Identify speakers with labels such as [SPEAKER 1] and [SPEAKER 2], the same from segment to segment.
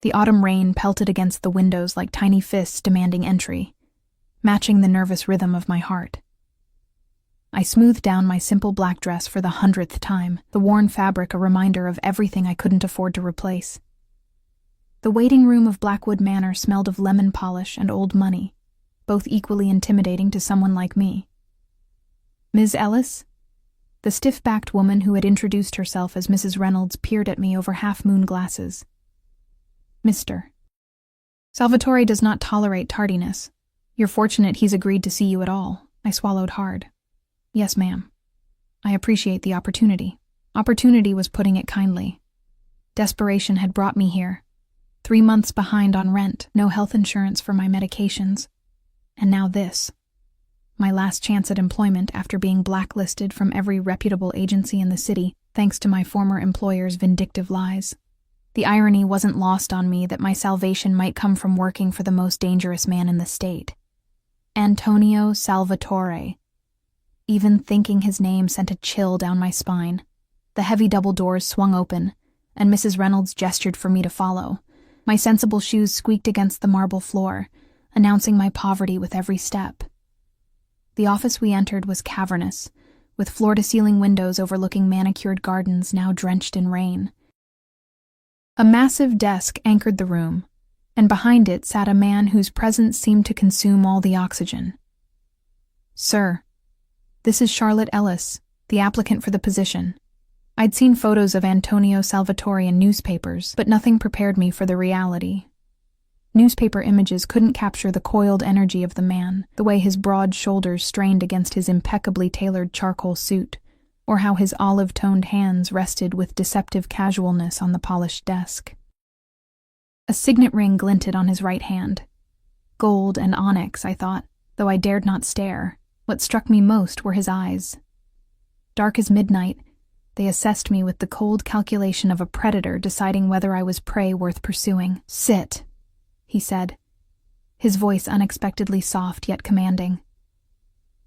[SPEAKER 1] The autumn rain pelted against the windows like tiny fists demanding entry, matching the nervous rhythm of my heart. I smoothed down my simple black dress for the 100th time, the worn fabric a reminder of everything I couldn't afford to replace. The waiting room of Blackwood Manor smelled of lemon polish and old money, both equally intimidating to someone like me. "Ms. Ellis?" The stiff-backed woman who had introduced herself as Mrs. Reynolds peered at me over half-moon glasses. "Mr. Salvatore does not tolerate tardiness. You're fortunate he's agreed to see you at all." I swallowed hard. "Yes, ma'am. I appreciate the opportunity." Opportunity was putting it kindly. Desperation had brought me here. 3 months behind on rent, no health insurance for my medications. And now this. My last chance at employment after being blacklisted from every reputable agency in the city, thanks to my former employer's vindictive lies. The irony wasn't lost on me that my salvation might come from working for the most dangerous man in the state. Antonio Salvatore. Even thinking his name sent a chill down my spine. The heavy double doors swung open, and Mrs. Reynolds gestured for me to follow. My sensible shoes squeaked against the marble floor, announcing my poverty with every step. The office we entered was cavernous, with floor-to-ceiling windows overlooking manicured gardens now drenched in rain. A massive desk anchored the room, and behind it sat a man whose presence seemed to consume all the oxygen. "Sir, this is Charlotte Ellis, the applicant for the position." I'd seen photos of Antonio Salvatore in newspapers, but nothing prepared me for the reality. Newspaper images couldn't capture the coiled energy of the man, the way his broad shoulders strained against his impeccably tailored charcoal suit, or how his olive-toned hands rested with deceptive casualness on the polished desk. A signet ring glinted on his right hand. Gold and onyx, I thought, though I dared not stare. What struck me most were his eyes. Dark as midnight, they assessed me with the cold calculation of a predator deciding whether I was prey worth pursuing. "Sit," he said, his voice unexpectedly soft yet commanding.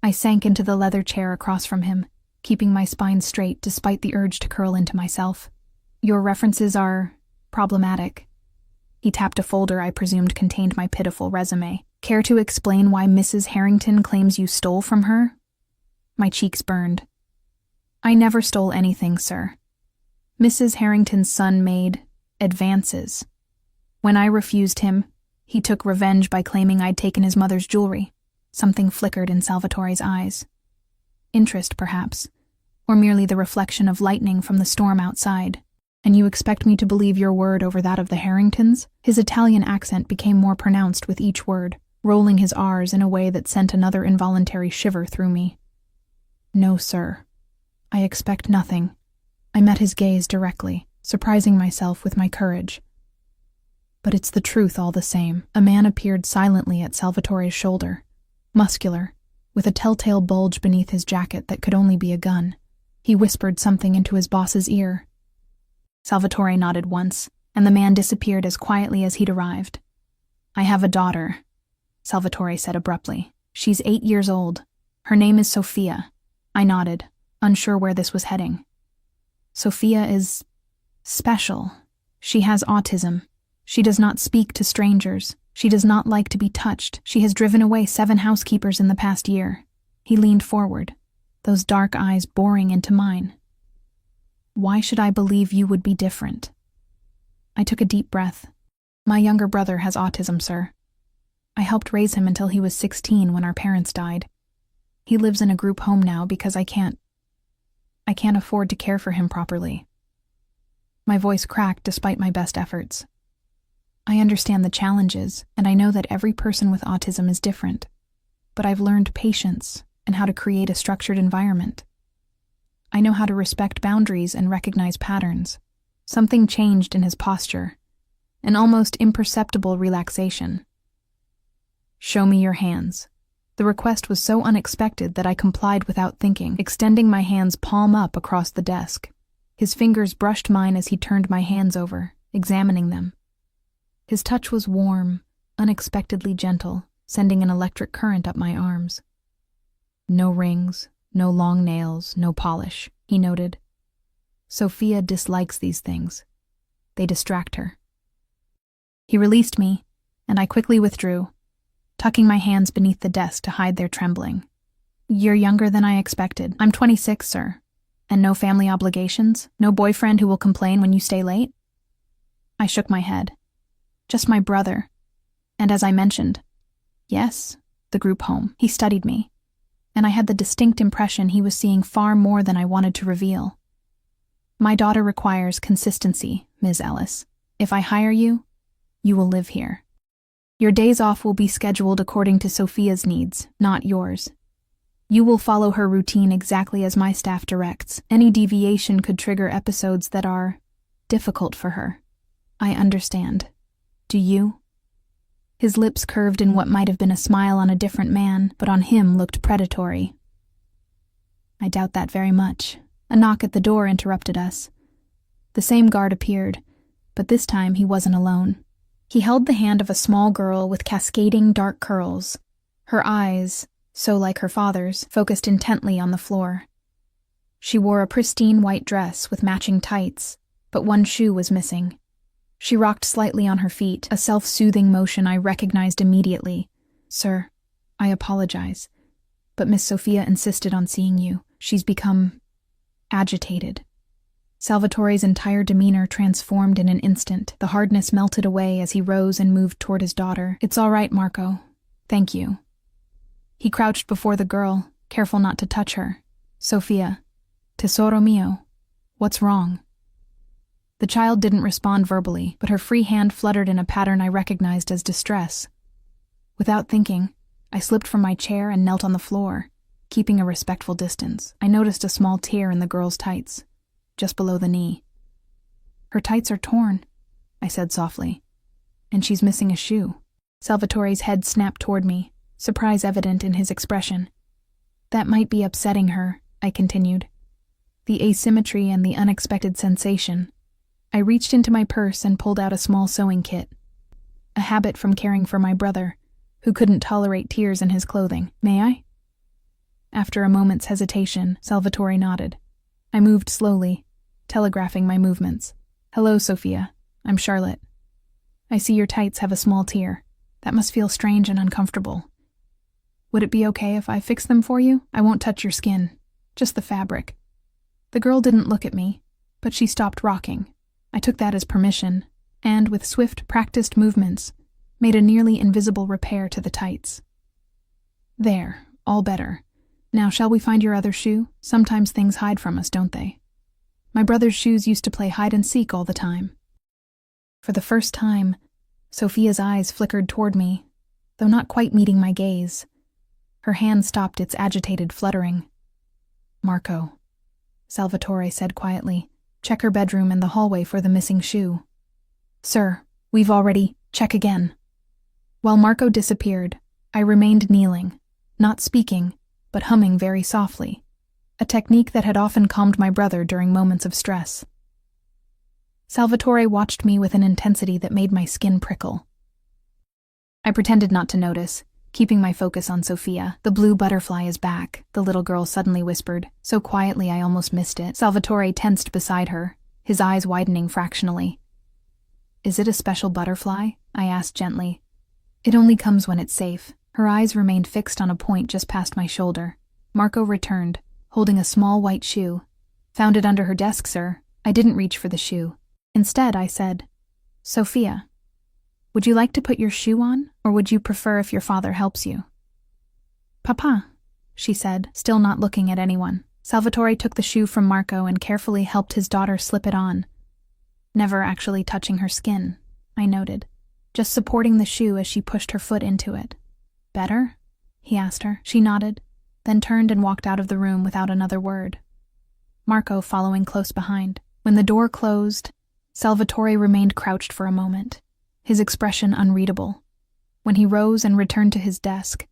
[SPEAKER 1] I sank into the leather chair across from him, keeping my spine straight despite the urge to curl into myself. "Your references are problematic." He tapped a folder I presumed contained my pitiful resume. "Care to explain why Mrs. Harrington claims you stole from her?" My cheeks burned. "I never stole anything, sir. Mrs. Harrington's son made advances. When I refused him, he took revenge by claiming I'd taken his mother's jewelry." Something flickered in Salvatore's eyes. Interest, perhaps, or merely the reflection of lightning from the storm outside. "And you expect me to believe your word over that of the Harringtons?" His Italian accent became more pronounced with each word, rolling his R's in a way that sent another involuntary shiver through me. "No, sir. I expect nothing." I met his gaze directly, surprising myself with my courage. "But it's the truth all the same." A man appeared silently at Salvatore's shoulder, muscular, with a telltale bulge beneath his jacket that could only be a gun. He whispered something into his boss's ear. Salvatore nodded once, and the man disappeared as quietly as he'd arrived. "I have a daughter," Salvatore said abruptly. "She's 8 years old. Her name is Sophia." I nodded, unsure where this was heading. "Sophia is special. She has autism. She does not speak to strangers. She does not like to be touched. She has driven away 7 housekeepers in the past year." He leaned forward, those dark eyes boring into mine. "Why should I believe you would be different?" I took a deep breath. "My younger brother has autism, sir. I helped raise him until he was 16 when our parents died. He lives in a group home now because I can't afford to care for him properly." My voice cracked despite my best efforts. "I understand the challenges, and I know that every person with autism is different. But I've learned patience and how to create a structured environment. I know how to respect boundaries and recognize patterns." Something changed in his posture, an almost imperceptible relaxation. "Show me your hands." The request was so unexpected that I complied without thinking, extending my hands palm up across the desk. His fingers brushed mine as he turned my hands over, examining them. His touch was warm, unexpectedly gentle, sending an electric current up my arms. "No rings, no long nails, no polish," he noted. "Sophia dislikes these things. They distract her." He released me, and I quickly withdrew, tucking my hands beneath the desk to hide their trembling. You're younger than I expected. I'm 26, sir. And no family obligations? No boyfriend who will complain when you stay late? I shook my head. Just my brother. And as I mentioned, yes, the group home. He studied me, and I had the distinct impression he was seeing far more than I wanted to reveal. My daughter requires consistency, Ms. Ellis. If I hire you, you will live here. Your days off will be scheduled according to Sophia's needs, not yours. You will follow her routine exactly as my staff directs. Any deviation could trigger episodes that are difficult for her. I understand. Do you? His lips curved in what might have been a smile on a different man, but on him looked predatory. I doubt that very much. A knock at the door interrupted us. The same guard appeared, but this time he wasn't alone. He held the hand of a small girl with cascading dark curls. Her eyes, so like her father's, focused intently on the floor. She wore a pristine white dress with matching tights, but one shoe was missing. She rocked slightly on her feet, a self-soothing motion I recognized immediately. Sir, I apologize, but Miss Sophia insisted on seeing you. She's become agitated. Salvatore's entire demeanor transformed in an instant. The hardness melted away as he rose and moved toward his daughter. It's all right, Marco. Thank you. He crouched before the girl, careful not to touch her. Sophia, tesoro mio, what's wrong? The child didn't respond verbally, but her free hand fluttered in a pattern I recognized as distress. Without thinking, I slipped from my chair and knelt on the floor, keeping a respectful distance. I noticed a small tear in the girl's tights, just below the knee. Her tights are torn, I said softly, and she's missing a shoe. Salvatore's head snapped toward me, surprise evident in his expression. That might be upsetting her, I continued. The asymmetry and the unexpected sensation. I reached into my purse and pulled out a small sewing kit, a habit from caring for my brother, who couldn't tolerate tears in his clothing. May I? After a moment's hesitation, Salvatore nodded. I moved slowly, telegraphing my movements. Hello, Sophia. I'm Charlotte. I see your tights have a small tear. That must feel strange and uncomfortable. Would it be okay if I fix them for you? I won't touch your skin, just the fabric. The girl didn't look at me, but she stopped rocking. I took that as permission, and with swift, practiced movements, made a nearly invisible repair to the tights. There, all better. Now shall we find your other shoe? Sometimes things hide from us, don't they? My brother's shoes used to play hide-and-seek all the time. For the first time, Sophia's eyes flickered toward me, though not quite meeting my gaze. Her hand stopped its agitated fluttering. Marco, Salvatore said quietly, check her bedroom and the hallway for the missing shoe. Sir, we've already... Check again. While Marco disappeared, I remained kneeling, not speaking, but humming very softly, a technique that had often calmed my brother during moments of stress. Salvatore watched me with an intensity that made my skin prickle. I pretended not to notice, keeping my focus on Sophia. The blue butterfly is back, the little girl suddenly whispered, so quietly I almost missed it. Salvatore tensed beside her, his eyes widening fractionally. Is it a special butterfly? I asked gently. It only comes when it's safe. Her eyes remained fixed on a point just past my shoulder. Marco returned, holding a small white shoe. Found it under her desk, sir. I didn't reach for the shoe. Instead, I said, Sophia, would you like to put your shoe on, or would you prefer if your father helps you? Papa, she said, still not looking at anyone. Salvatore took the shoe from Marco and carefully helped his daughter slip it on. Never actually touching her skin, I noted, just supporting the shoe as she pushed her foot into it. Better? He asked her. She nodded, then turned and walked out of the room without another word. Marco following close behind. When the door closed, Salvatore remained crouched for a moment, his expression unreadable. When he rose and returned to his desk,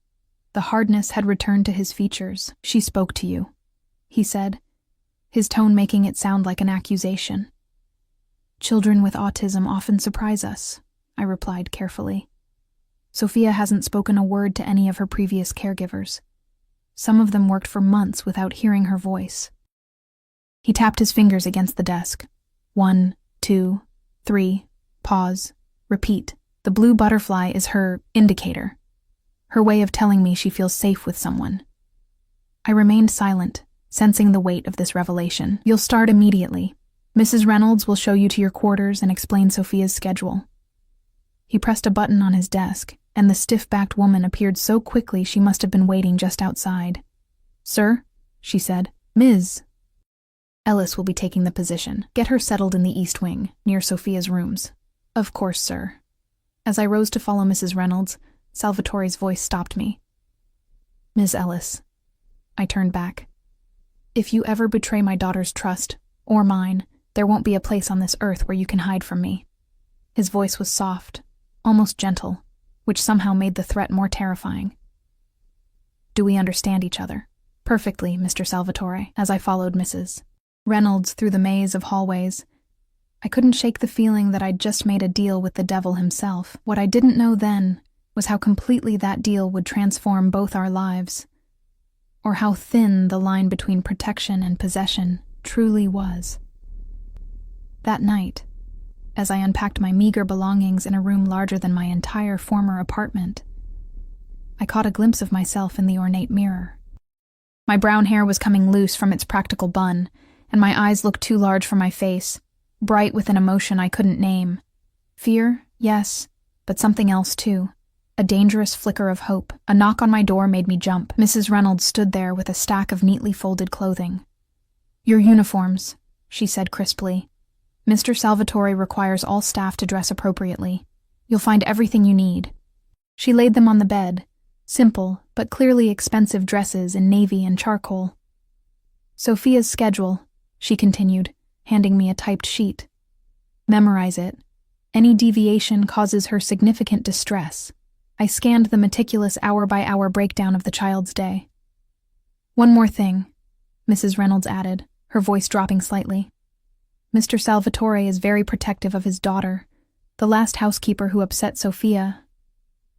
[SPEAKER 1] the hardness had returned to his features. She spoke to you, he said, his tone making it sound like an accusation. Children with autism often surprise us, I replied carefully. Sophia hasn't spoken a word to any of her previous caregivers. Some of them worked for months without hearing her voice. He tapped his fingers against the desk. 1, 2, 3, pause, repeat. The blue butterfly is her indicator, her way of telling me she feels safe with someone. I remained silent, sensing the weight of this revelation. You'll start immediately. Mrs. Reynolds will show you to your quarters and explain Sophia's schedule. He pressed a button on his desk, and the stiff-backed woman appeared so quickly she must have been waiting just outside. Sir, she said, Ms. Ellis will be taking the position. Get her settled in the East Wing, near Sophia's rooms. Of course, sir. As I rose to follow Mrs. Reynolds, Salvatore's voice stopped me. Ms. Ellis. I turned back. If you ever betray my daughter's trust, or mine, there won't be a place on this earth where you can hide from me. His voice was soft, almost gentle, which somehow made the threat more terrifying. Do we understand each other? Perfectly, Mr. Salvatore, as I followed Mrs. Reynolds through the maze of hallways. I couldn't shake the feeling that I'd just made a deal with the devil himself. What I didn't know then was how completely that deal would transform both our lives, or how thin the line between protection and possession truly was. That night, as I unpacked my meager belongings in a room larger than my entire former apartment, I caught a glimpse of myself in the ornate mirror. My brown hair was coming loose from its practical bun, and my eyes looked too large for my face, bright with an emotion I couldn't name. Fear, yes, but something else too. A dangerous flicker of hope. A knock on my door made me jump. Mrs. Reynolds stood there with a stack of neatly folded clothing. Your uniforms, she said crisply. Mr. Salvatore requires all staff to dress appropriately. You'll find everything you need. She laid them on the bed, simple but clearly expensive dresses in navy and charcoal. Sophia's schedule, she continued, handing me a typed sheet. Memorize it. Any deviation causes her significant distress. I scanned the meticulous hour-by-hour breakdown of the child's day. One more thing, Mrs. Reynolds added, her voice dropping slightly. Mr. Salvatore is very protective of his daughter. The last housekeeper who upset Sophia,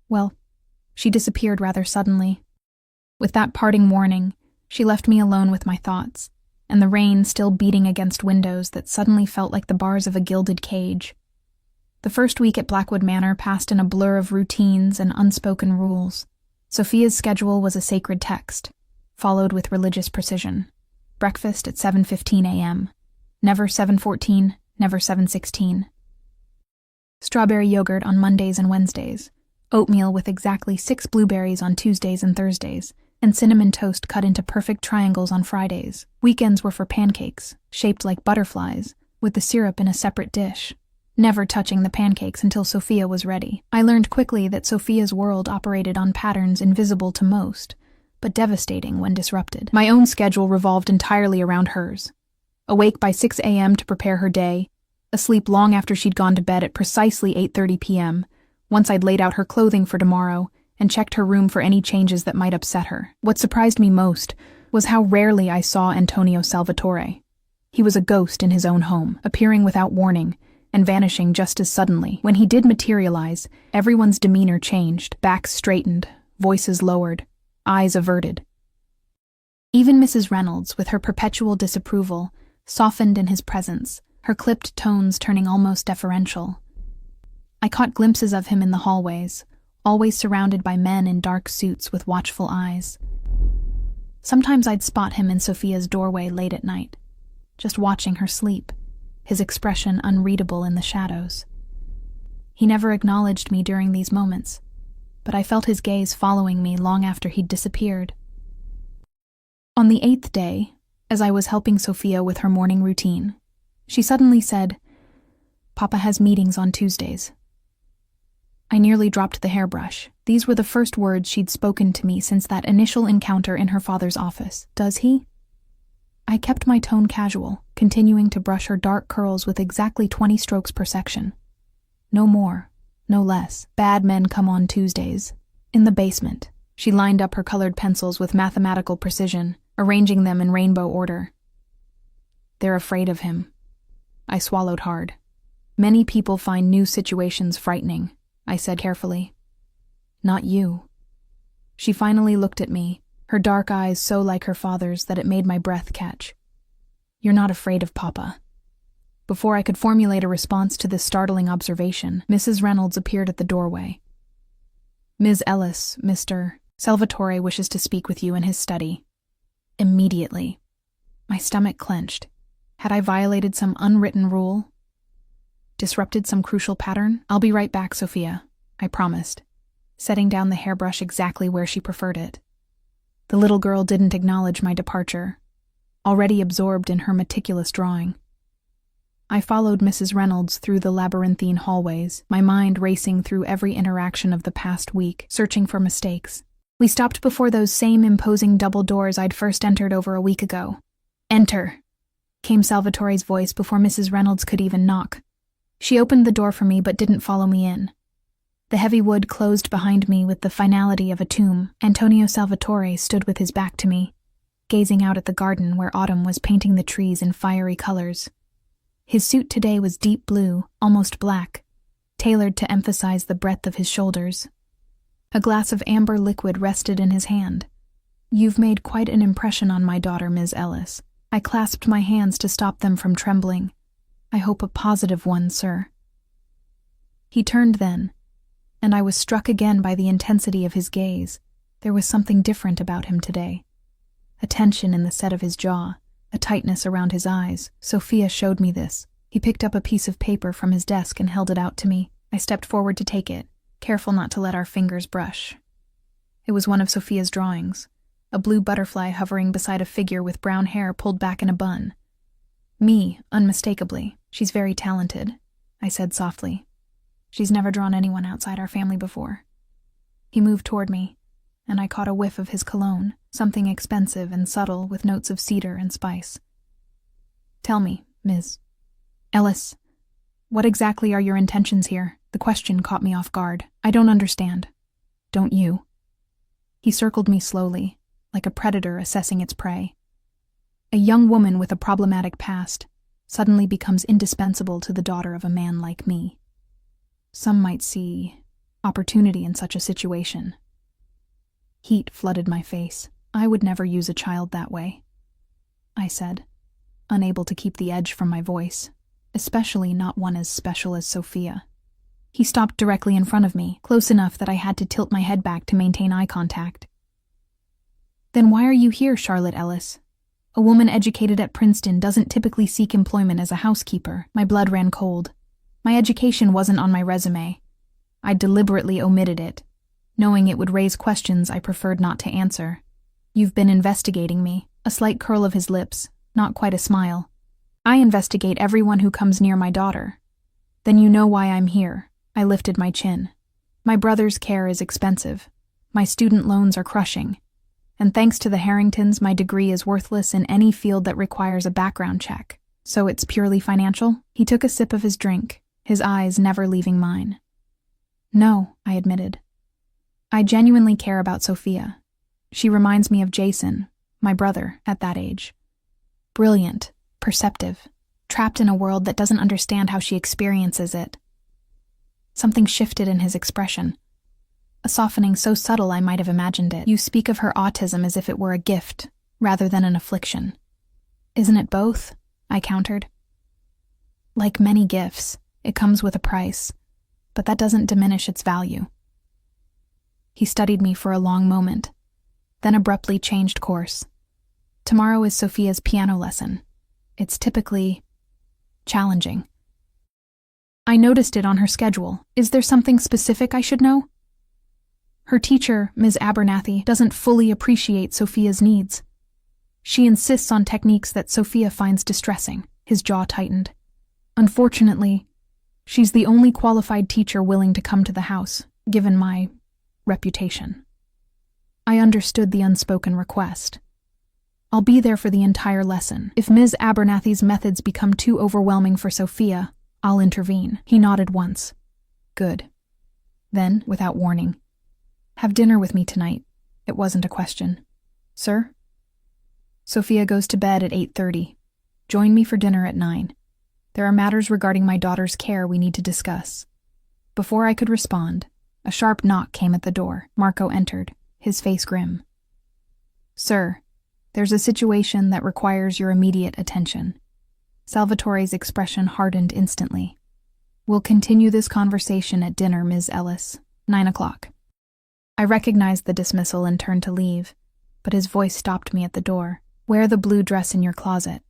[SPEAKER 1] well, she disappeared rather suddenly. With that parting warning, she left me alone with my thoughts, and the rain still beating against windows that suddenly felt like the bars of a gilded cage. The first week at Blackwood Manor passed in a blur of routines and unspoken rules. Sophia's schedule was a sacred text, followed with religious precision. Breakfast at 7:15 a.m. Never 7:14, never 7:16. Strawberry yogurt on Mondays and Wednesdays. Oatmeal with exactly 6 blueberries on Tuesdays and Thursdays, and cinnamon toast cut into perfect triangles on Fridays. Weekends were for pancakes, shaped like butterflies, with the syrup in a separate dish. Never touching the pancakes until Sophia was ready. I learned quickly that Sophia's world operated on patterns invisible to most, but devastating when disrupted. My own schedule revolved entirely around hers. Awake by 6 a.m. to prepare her day, asleep long after she'd gone to bed at precisely 8:30 p.m., once I'd laid out her clothing for tomorrow and checked her room for any changes that might upset her. What surprised me most was how rarely I saw Antonio Salvatore. He was a ghost in his own home, appearing without warning, and vanishing just as suddenly. When he did materialize, everyone's demeanor changed, backs straightened, voices lowered, eyes averted. Even Mrs. Reynolds, with her perpetual disapproval, softened in his presence, her clipped tones turning almost deferential. I caught glimpses of him in the hallways, always surrounded by men in dark suits with watchful eyes. Sometimes I'd spot him in Sophia's doorway late at night, just watching her sleep, his expression unreadable in the shadows. He never acknowledged me during these moments, but I felt his gaze following me long after he'd disappeared. On the 8th day, as I was helping Sophia with her morning routine, she suddenly said, "Papa has meetings on Tuesdays." I nearly dropped the hairbrush. These were the first words she'd spoken to me since that initial encounter in her father's office. Does he? I kept my tone casual, continuing to brush her dark curls with exactly 20 strokes per section. No more, no less. Bad men come on Tuesdays. In the basement. She lined up her colored pencils with mathematical precision, arranging them in rainbow order. They're afraid of him. I swallowed hard. Many people find new situations frightening, I said carefully. Not you. She finally looked at me, her dark eyes so like her father's that it made my breath catch. You're not afraid of Papa. Before I could formulate a response to this startling observation, Mrs. Reynolds appeared at the doorway. "Ms. Ellis, Mr. Salvatore wishes to speak with you in his study." Immediately. My stomach clenched. Had I violated some unwritten rule? Disrupted some crucial pattern? "I'll be right back, Sophia," I promised, setting down the hairbrush exactly where she preferred it. The little girl didn't acknowledge my departure, already absorbed in her meticulous drawing. I followed Mrs. Reynolds through the labyrinthine hallways, my mind racing through every interaction of the past week, searching for mistakes. We stopped before those same imposing double doors I'd first entered over a week ago. "Enter," came Salvatore's voice before Mrs. Reynolds could even knock. She opened the door for me but didn't follow me in. The heavy wood closed behind me with the finality of a tomb. Antonio Salvatore stood with his back to me, gazing out at the garden where autumn was painting the trees in fiery colors. His suit today was deep blue, almost black, tailored to emphasize the breadth of his shoulders. A glass of amber liquid rested in his hand. "You've made quite an impression on my daughter, Ms. Ellis." I clasped my hands to stop them from trembling. "I hope a positive one, sir." He turned then, and I was struck again by the intensity of his gaze. There was something different about him today. A tension in the set of his jaw, a tightness around his eyes. Sophia showed me this. He picked up a piece of paper from his desk and held it out to me. I stepped forward to take it, careful not to let our fingers brush. It was one of Sophia's drawings, a blue butterfly hovering beside a figure with brown hair pulled back in a bun. Me, unmistakably. "She's very talented," I said softly. "She's never drawn anyone outside our family before." He moved toward me, and I caught a whiff of his cologne, something expensive and subtle with notes of cedar and spice. "Tell me, Ms. Ellis, what exactly are your intentions here?" The question caught me off guard. "I don't understand." "Don't you?" He circled me slowly, like a predator assessing its prey. A young woman with a problematic past suddenly becomes indispensable to the daughter of a man like me. Some might see opportunity in such a situation. Heat flooded my face. "I would never use a child that way," I said, unable to keep the edge from my voice, especially not one as special as Sophia. He stopped directly in front of me, close enough that I had to tilt my head back to maintain eye contact. "Then why are you here, Charlotte Ellis? A woman educated at Princeton doesn't typically seek employment as a housekeeper." My blood ran cold. My education wasn't on my resume. I deliberately omitted it, knowing it would raise questions I preferred not to answer. "You've been investigating me." A slight curl of his lips, not quite a smile. "I investigate everyone who comes near my daughter." "Then you know why I'm here." I lifted my chin. "My brother's care is expensive. My student loans are crushing. And thanks to the Harringtons, my degree is worthless in any field that requires a background check. So it's purely financial?" He took a sip of his drink, his eyes never leaving mine. "No," I admitted. "I genuinely care about Sophia. She reminds me of Jason, my brother, at that age. Brilliant, perceptive, trapped in a world that doesn't understand how she experiences it." Something shifted in his expression, a softening so subtle I might have imagined it. "You speak of her autism as if it were a gift, rather than an affliction." "Isn't it both?" I countered. "Like many gifts, it comes with a price, but that doesn't diminish its value." He studied me for a long moment, then abruptly changed course. "Tomorrow is Sophia's piano lesson. It's typically challenging. I noticed it on her schedule. Is there something specific I should know?" "Her teacher, Ms. Abernathy, doesn't fully appreciate Sophia's needs. She insists on techniques that Sophia finds distressing." His jaw tightened. "Unfortunately, she's the only qualified teacher willing to come to the house, given my reputation." I understood the unspoken request. "I'll be there for the entire lesson. If Ms. Abernathy's methods become too overwhelming for Sophia, I'll intervene." He nodded once. "Good." Then, without warning, "Have dinner with me tonight." It wasn't a question. "Sir?" "Sophia goes to bed at 8:30. Join me for dinner at 9. There are matters regarding my daughter's care we need to discuss." Before I could respond, a sharp knock came at the door. Marco entered, his face grim. "Sir, there's a situation that requires your immediate attention." Salvatore's expression hardened instantly. "We'll continue this conversation at dinner, Ms. Ellis. 9 o'clock. I recognized the dismissal and turned to leave, but his voice stopped me at the door. "Wear the blue dress in your closet."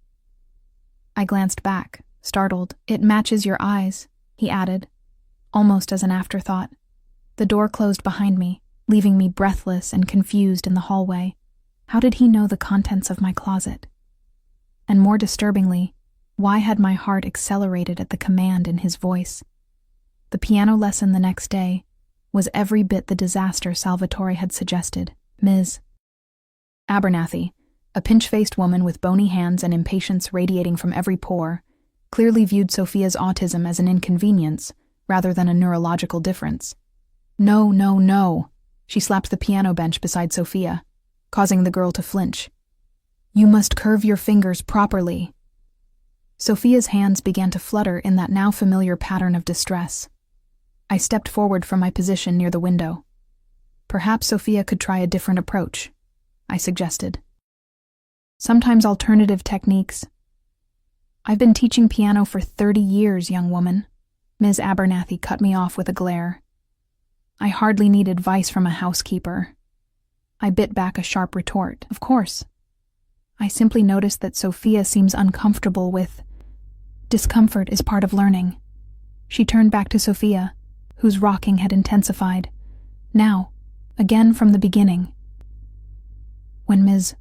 [SPEAKER 1] I glanced back, startled. "It matches your eyes," he added, almost as an afterthought. The door closed behind me, leaving me breathless and confused in the hallway. How did he know the contents of my closet? And more disturbingly, why had my heart accelerated at the command in his voice? The piano lesson the next day was every bit the disaster Salvatore had suggested. Ms. Abernathy, a pinch-faced woman with bony hands and impatience radiating from every pore, clearly viewed Sophia's autism as an inconvenience rather than a neurological difference. "No, no, no." She slapped the piano bench beside Sophia, causing the girl to flinch. "You must curve your fingers properly." Sophia's hands began to flutter in that now familiar pattern of distress. I stepped forward from my position near the window. "Perhaps Sophia could try a different approach," I suggested. "Sometimes alternative techniques—" "I've been teaching piano for 30 years, young woman." Ms. Abernathy cut me off with a glare. "I hardly need advice from a housekeeper." I bit back a sharp retort. "Of course. I simply noticed that Sophia seems uncomfortable with— discomfort is part of learning." She turned back to Sophia, whose rocking had intensified. "Now, again from the beginning." When Ms.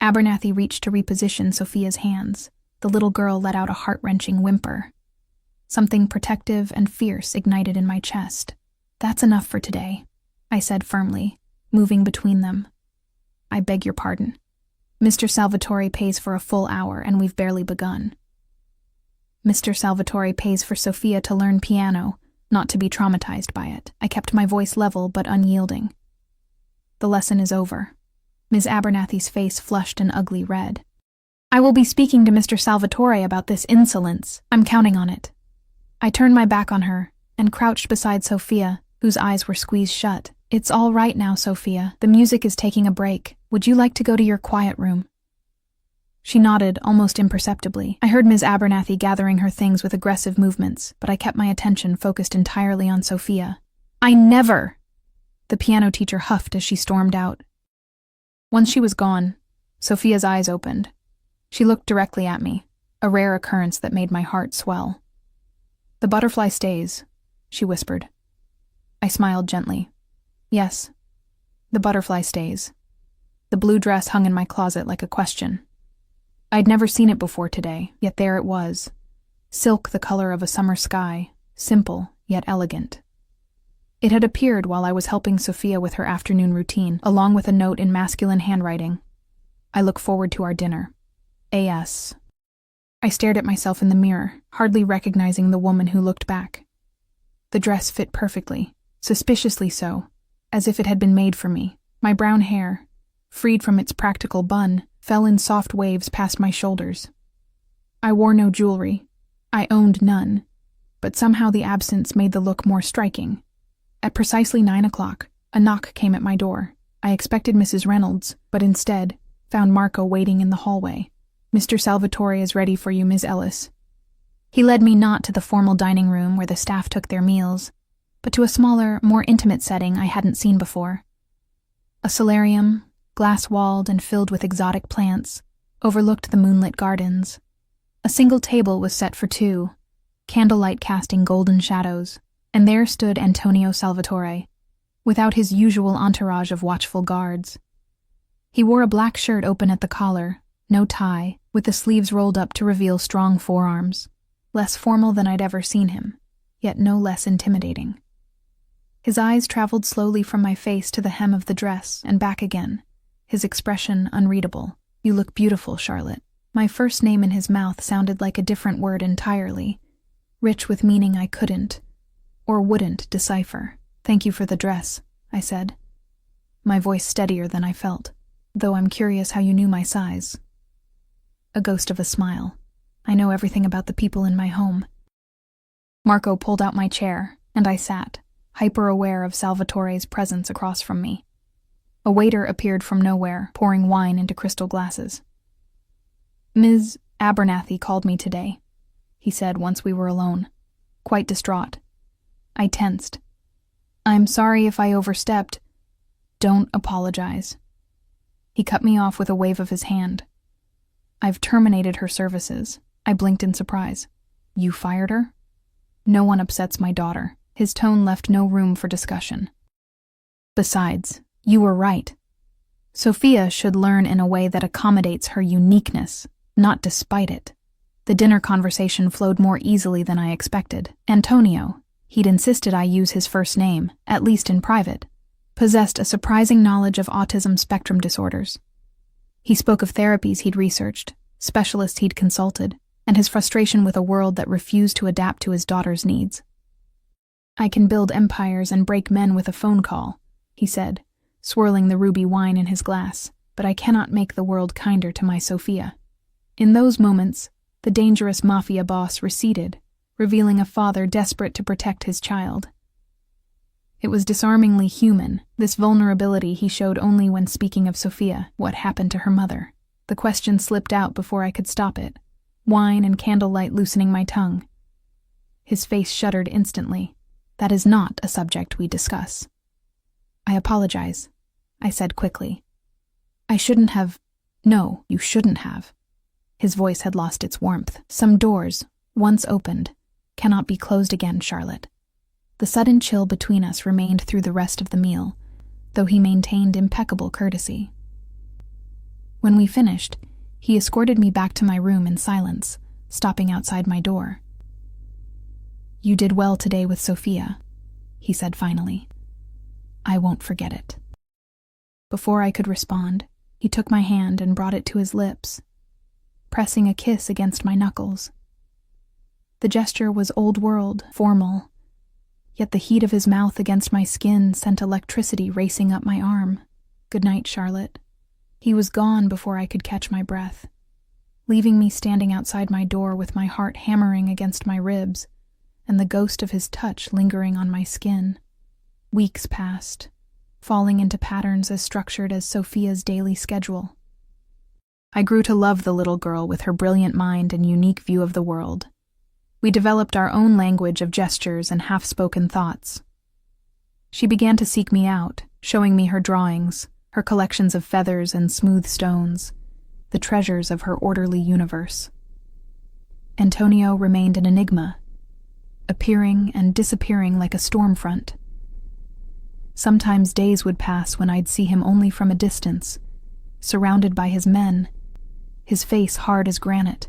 [SPEAKER 1] Abernathy reached to reposition Sophia's hands, the little girl let out a heart-wrenching whimper. Something protective and fierce ignited in my chest. "That's enough for today," I said firmly, moving between them. "I beg your pardon. Mr. Salvatore pays for a full hour and we've barely begun." "Mr. Salvatore pays for Sophia to learn piano, not to be traumatized by it." I kept my voice level but unyielding. "The lesson is over." Ms. Abernathy's face flushed an ugly red. "I will be speaking to Mr. Salvatore about this insolence. I'm counting on it." I turned my back on her and crouched beside Sophia, whose eyes were squeezed shut. "It's all right now, Sophia. The music is taking a break. Would you like to go to your quiet room?" She nodded, almost imperceptibly. I heard Ms. Abernathy gathering her things with aggressive movements, but I kept my attention focused entirely on Sophia. "I never!" the piano teacher huffed as she stormed out. Once she was gone, Sophia's eyes opened. She looked directly at me, a rare occurrence that made my heart swell. "The butterfly stays," she whispered. I smiled gently. "Yes, the butterfly stays." The blue dress hung in my closet like a question. I'd never seen it before today, yet there it was. Silk the color of a summer sky, simple yet elegant. It had appeared while I was helping Sophia with her afternoon routine, along with a note in masculine handwriting. "I look forward to our dinner. A.S." I stared at myself in the mirror, hardly recognizing the woman who looked back. The dress fit perfectly, suspiciously so, as if it had been made for me. My brown hair, freed from its practical bun, fell in soft waves past my shoulders. I wore no jewelry. I owned none, but somehow the absence made the look more striking. At precisely 9 o'clock, a knock came at my door. I expected Mrs. Reynolds, but instead found Marco waiting in the hallway. "Mr. Salvatore is ready for you, Ms. Ellis." He led me not to the formal dining room where the staff took their meals, but to a smaller, more intimate setting I hadn't seen before. A solarium, glass-walled and filled with exotic plants, overlooked the moonlit gardens. A single table was set for two, candlelight casting golden shadows, and there stood Antonio Salvatore, without his usual entourage of watchful guards. He wore a black shirt open at the collar, no tie, with the sleeves rolled up to reveal strong forearms, less formal than I'd ever seen him, yet no less intimidating. His eyes traveled slowly from my face to the hem of the dress and back again, his expression unreadable. "You look beautiful, Charlotte." My first name in his mouth sounded like a different word entirely, rich with meaning I couldn't, or wouldn't, decipher. "Thank you for the dress," I said, my voice steadier than I felt, "though I'm curious how you knew my size." A ghost of a smile. "I know everything about the people in my home." Marco pulled out my chair, and I sat, hyper-aware of Salvatore's presence across from me. A waiter appeared from nowhere, pouring wine into crystal glasses. "Ms. Abernathy called me today, he said once we were alone, quite distraught. I tensed. I'm sorry if I overstepped. Don't apologize. He cut me off with a wave of his hand. I've terminated her services. I blinked in surprise. You fired her? No one upsets my daughter. His tone left no room for discussion. Besides, you were right. Sophia should learn in a way that accommodates her uniqueness, not despite it. The dinner conversation flowed more easily than I expected. Antonio, he'd insisted I use his first name, at least in private, possessed a surprising knowledge of autism spectrum disorders. He spoke of therapies he'd researched, specialists he'd consulted, and his frustration with a world that refused to adapt to his daughter's needs. I can build empires and break men with a phone call, he said, swirling the ruby wine in his glass, but I cannot make the world kinder to my Sophia. In those moments, the dangerous Mafia boss receded, revealing a father desperate to protect his child. It was disarmingly human, this vulnerability he showed only when speaking of Sophia, what happened to her mother. The question slipped out before I could stop it, wine and candlelight loosening my tongue. His face shuddered instantly. That is not a subject we discuss. I apologize, I said quickly. I shouldn't have. No, you shouldn't have. His voice had lost its warmth. Some doors, once opened, cannot be closed again, Charlotte. The sudden chill between us remained through the rest of the meal, though he maintained impeccable courtesy. When we finished, he escorted me back to my room in silence, stopping outside my door. You did well today with Sophia, he said finally. I won't forget it. Before I could respond, he took my hand and brought it to his lips, pressing a kiss against my knuckles. The gesture was old-world, formal, yet the heat of his mouth against my skin sent electricity racing up my arm. Good night, Charlotte. He was gone before I could catch my breath, leaving me standing outside my door with my heart hammering against my ribs and the ghost of his touch lingering on my skin. Weeks passed, falling into patterns as structured as Sophia's daily schedule. I grew to love the little girl with her brilliant mind and unique view of the world. We developed our own language of gestures and half-spoken thoughts. She began to seek me out, showing me her drawings, her collections of feathers and smooth stones, the treasures of her orderly universe. Antonio remained an enigma, appearing and disappearing like a storm front. Sometimes days would pass when I'd see him only from a distance, surrounded by his men, his face hard as granite.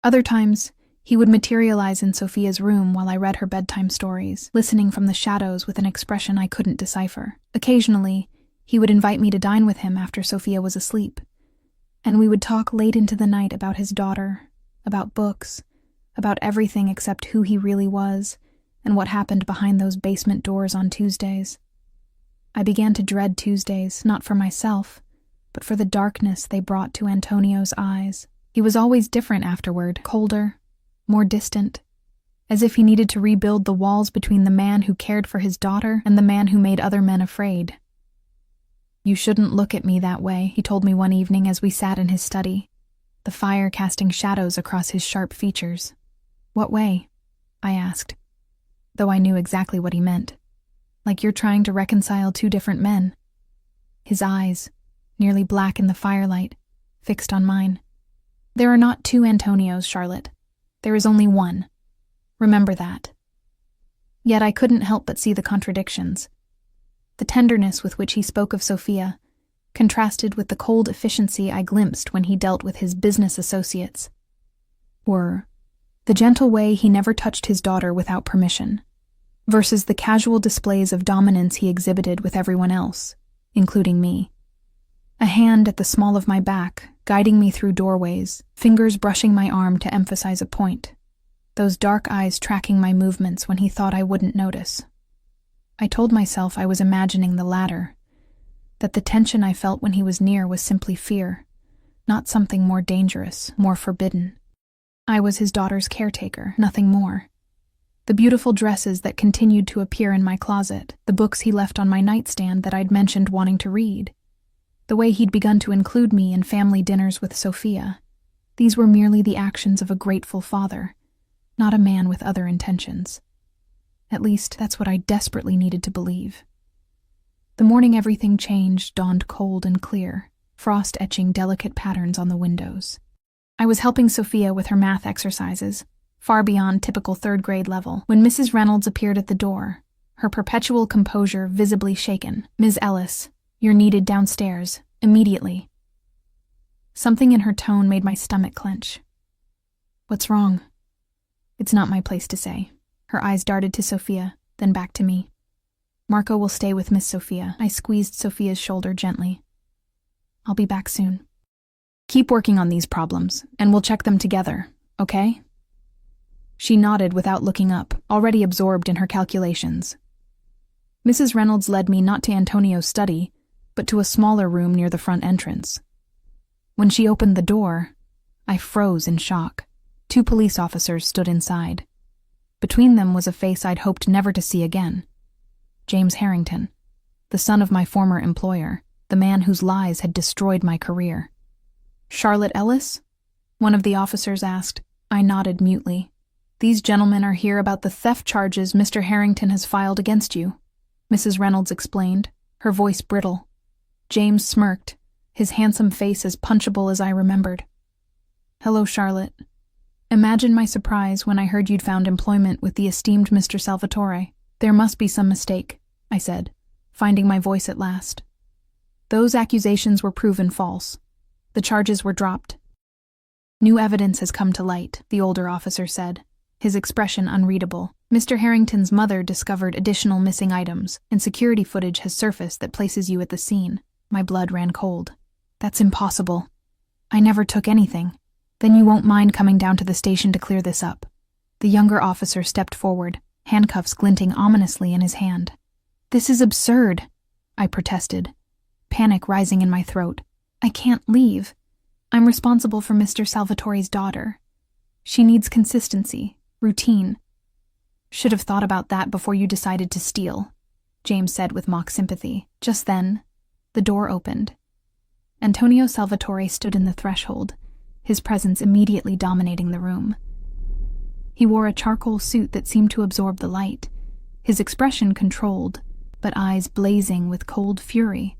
[SPEAKER 1] Other times, he would materialize in Sophia's room while I read her bedtime stories, listening from the shadows with an expression I couldn't decipher. Occasionally, he would invite me to dine with him after Sophia was asleep, and we would talk late into the night about his daughter, about books, about everything except who he really was and what happened behind those basement doors on Tuesdays. I began to dread Tuesdays, not for myself, but for the darkness they brought to Antonio's eyes. He was always different afterward, colder, more distant, as if he needed to rebuild the walls between the man who cared for his daughter and the man who made other men afraid. You shouldn't look at me that way, he told me one evening as we sat in his study, the fire casting shadows across his sharp features. What way? I asked, though I knew exactly what he meant. Like you're trying to reconcile two different men. His eyes, nearly black in the firelight, fixed on mine. There are not two Antonios, Charlotte. There is only one. Remember that. Yet I couldn't help but see the contradictions. The tenderness with which he spoke of Sophia contrasted with the cold efficiency I glimpsed when he dealt with his business associates. Or the gentle way he never touched his daughter without permission, versus the casual displays of dominance he exhibited with everyone else, including me. A hand at the small of my back, guiding me through doorways, fingers brushing my arm to emphasize a point, those dark eyes tracking my movements when he thought I wouldn't notice. I told myself I was imagining the latter, that the tension I felt when he was near was simply fear, not something more dangerous, more forbidden. I was his daughter's caretaker, nothing more. The beautiful dresses that continued to appear in my closet, the books he left on my nightstand that I'd mentioned wanting to read, the way he'd begun to include me in family dinners with Sophia, These were merely the actions of a grateful father, not a man with other intentions. At least, that's what I desperately needed to believe. The morning everything changed dawned cold and clear, frost etching delicate patterns on the windows. I was helping Sophia with her math exercises, far beyond typical third-grade level, when Mrs. Reynolds appeared at the door, her perpetual composure visibly shaken. "Ms. Ellis, you're needed downstairs, immediately." Something in her tone made my stomach clench. "What's wrong?" "It's not my place to say." Her eyes darted to Sophia, then back to me. "Marco will stay with Miss Sophia." I squeezed Sophia's shoulder gently. "I'll be back soon." "Keep working on these problems, and we'll check them together, okay?" She nodded without looking up, already absorbed in her calculations. Mrs. Reynolds led me not to Antonio's study, but to a smaller room near the front entrance. When she opened the door, I froze in shock. 2 police officers stood inside. Between them was a face I'd hoped never to see again. James Harrington, the son of my former employer, the man whose lies had destroyed my career. "Charlotte Ellis?" one of the officers asked. I nodded mutely. "These gentlemen are here about the theft charges Mr. Harrington has filed against you," Mrs. Reynolds explained, her voice brittle. James smirked, his handsome face as punchable as I remembered. "Hello, Charlotte. Imagine my surprise when I heard you'd found employment with the esteemed Mr. Salvatore. There must be some mistake," I said, finding my voice at last. "Those accusations were proven false. The charges were dropped." "New evidence has come to light," the older officer said, his expression unreadable. "Mr. Harrington's mother discovered additional missing items, and security footage has surfaced that places you at the scene." My blood ran cold. "That's impossible. I never took anything." "Then you won't mind coming down to the station to clear this up." The younger officer stepped forward, handcuffs glinting ominously in his hand. "This is absurd," I protested, panic rising in my throat. "I can't leave. I'm responsible for Mr. Salvatore's daughter. She needs consistency, routine." "Should have thought about that before you decided to steal," James said with mock sympathy. Just then, the door opened. Antonio Salvatore stood in the threshold, his presence immediately dominating the room. He wore a charcoal suit that seemed to absorb the light, his expression controlled, but eyes blazing with cold fury.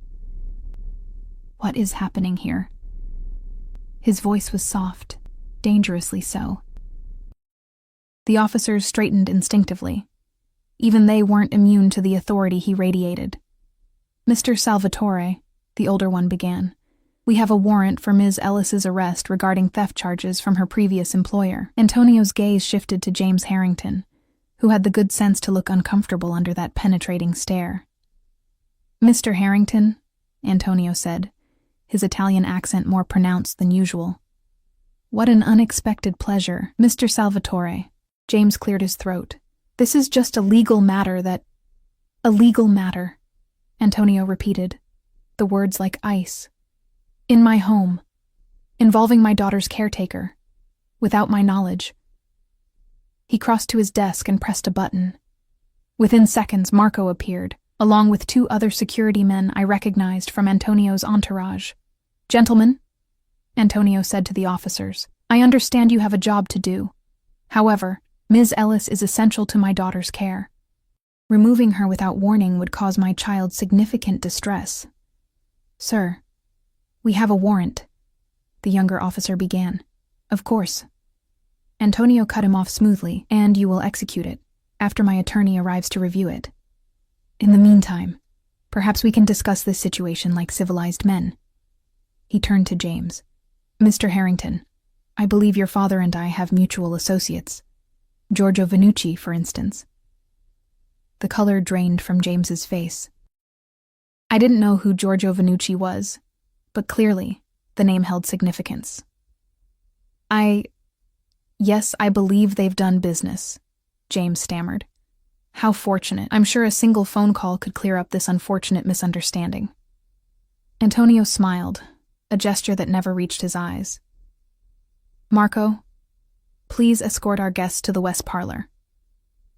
[SPEAKER 1] "What is happening here?" His voice was soft, dangerously so. The officers straightened instinctively. Even they weren't immune to the authority he radiated. "Mr. Salvatore," the older one began, "we have a warrant for Ms. Ellis's arrest regarding theft charges from her previous employer." Antonio's gaze shifted to James Harrington, who had the good sense to look uncomfortable under that penetrating stare. "Mr. Harrington," Antonio said, his Italian accent more pronounced than usual. "What an unexpected pleasure. Mr. Salvatore," James cleared his throat. "This is just a legal matter that—" "A legal matter," Antonio repeated, the words like ice. "In my home, involving my daughter's caretaker, without my knowledge." He crossed to his desk and pressed a button. Within seconds, Marco appeared, along with 2 other security men I recognized from Antonio's entourage. "Gentlemen," Antonio said to the officers, "I understand you have a job to do. However, Ms. Ellis is essential to my daughter's care. Removing her without warning would cause my child significant distress." "Sir, we have a warrant," the younger officer began. "Of course." Antonio cut him off smoothly. "And you will execute it, after my attorney arrives to review it. In the meantime, perhaps we can discuss this situation like civilized men." He turned to James. "Mr. Harrington, I believe your father and I have mutual associates. Giorgio Vannucci, for instance." The color drained from James's face. I didn't know who Giorgio Vannucci was, but clearly, the name held significance. Yes, I believe they've done business," James stammered. "How fortunate. I'm sure a single phone call could clear up this unfortunate misunderstanding." Antonio smiled, a gesture that never reached his eyes. "Marco, please escort our guests to the West Parlor.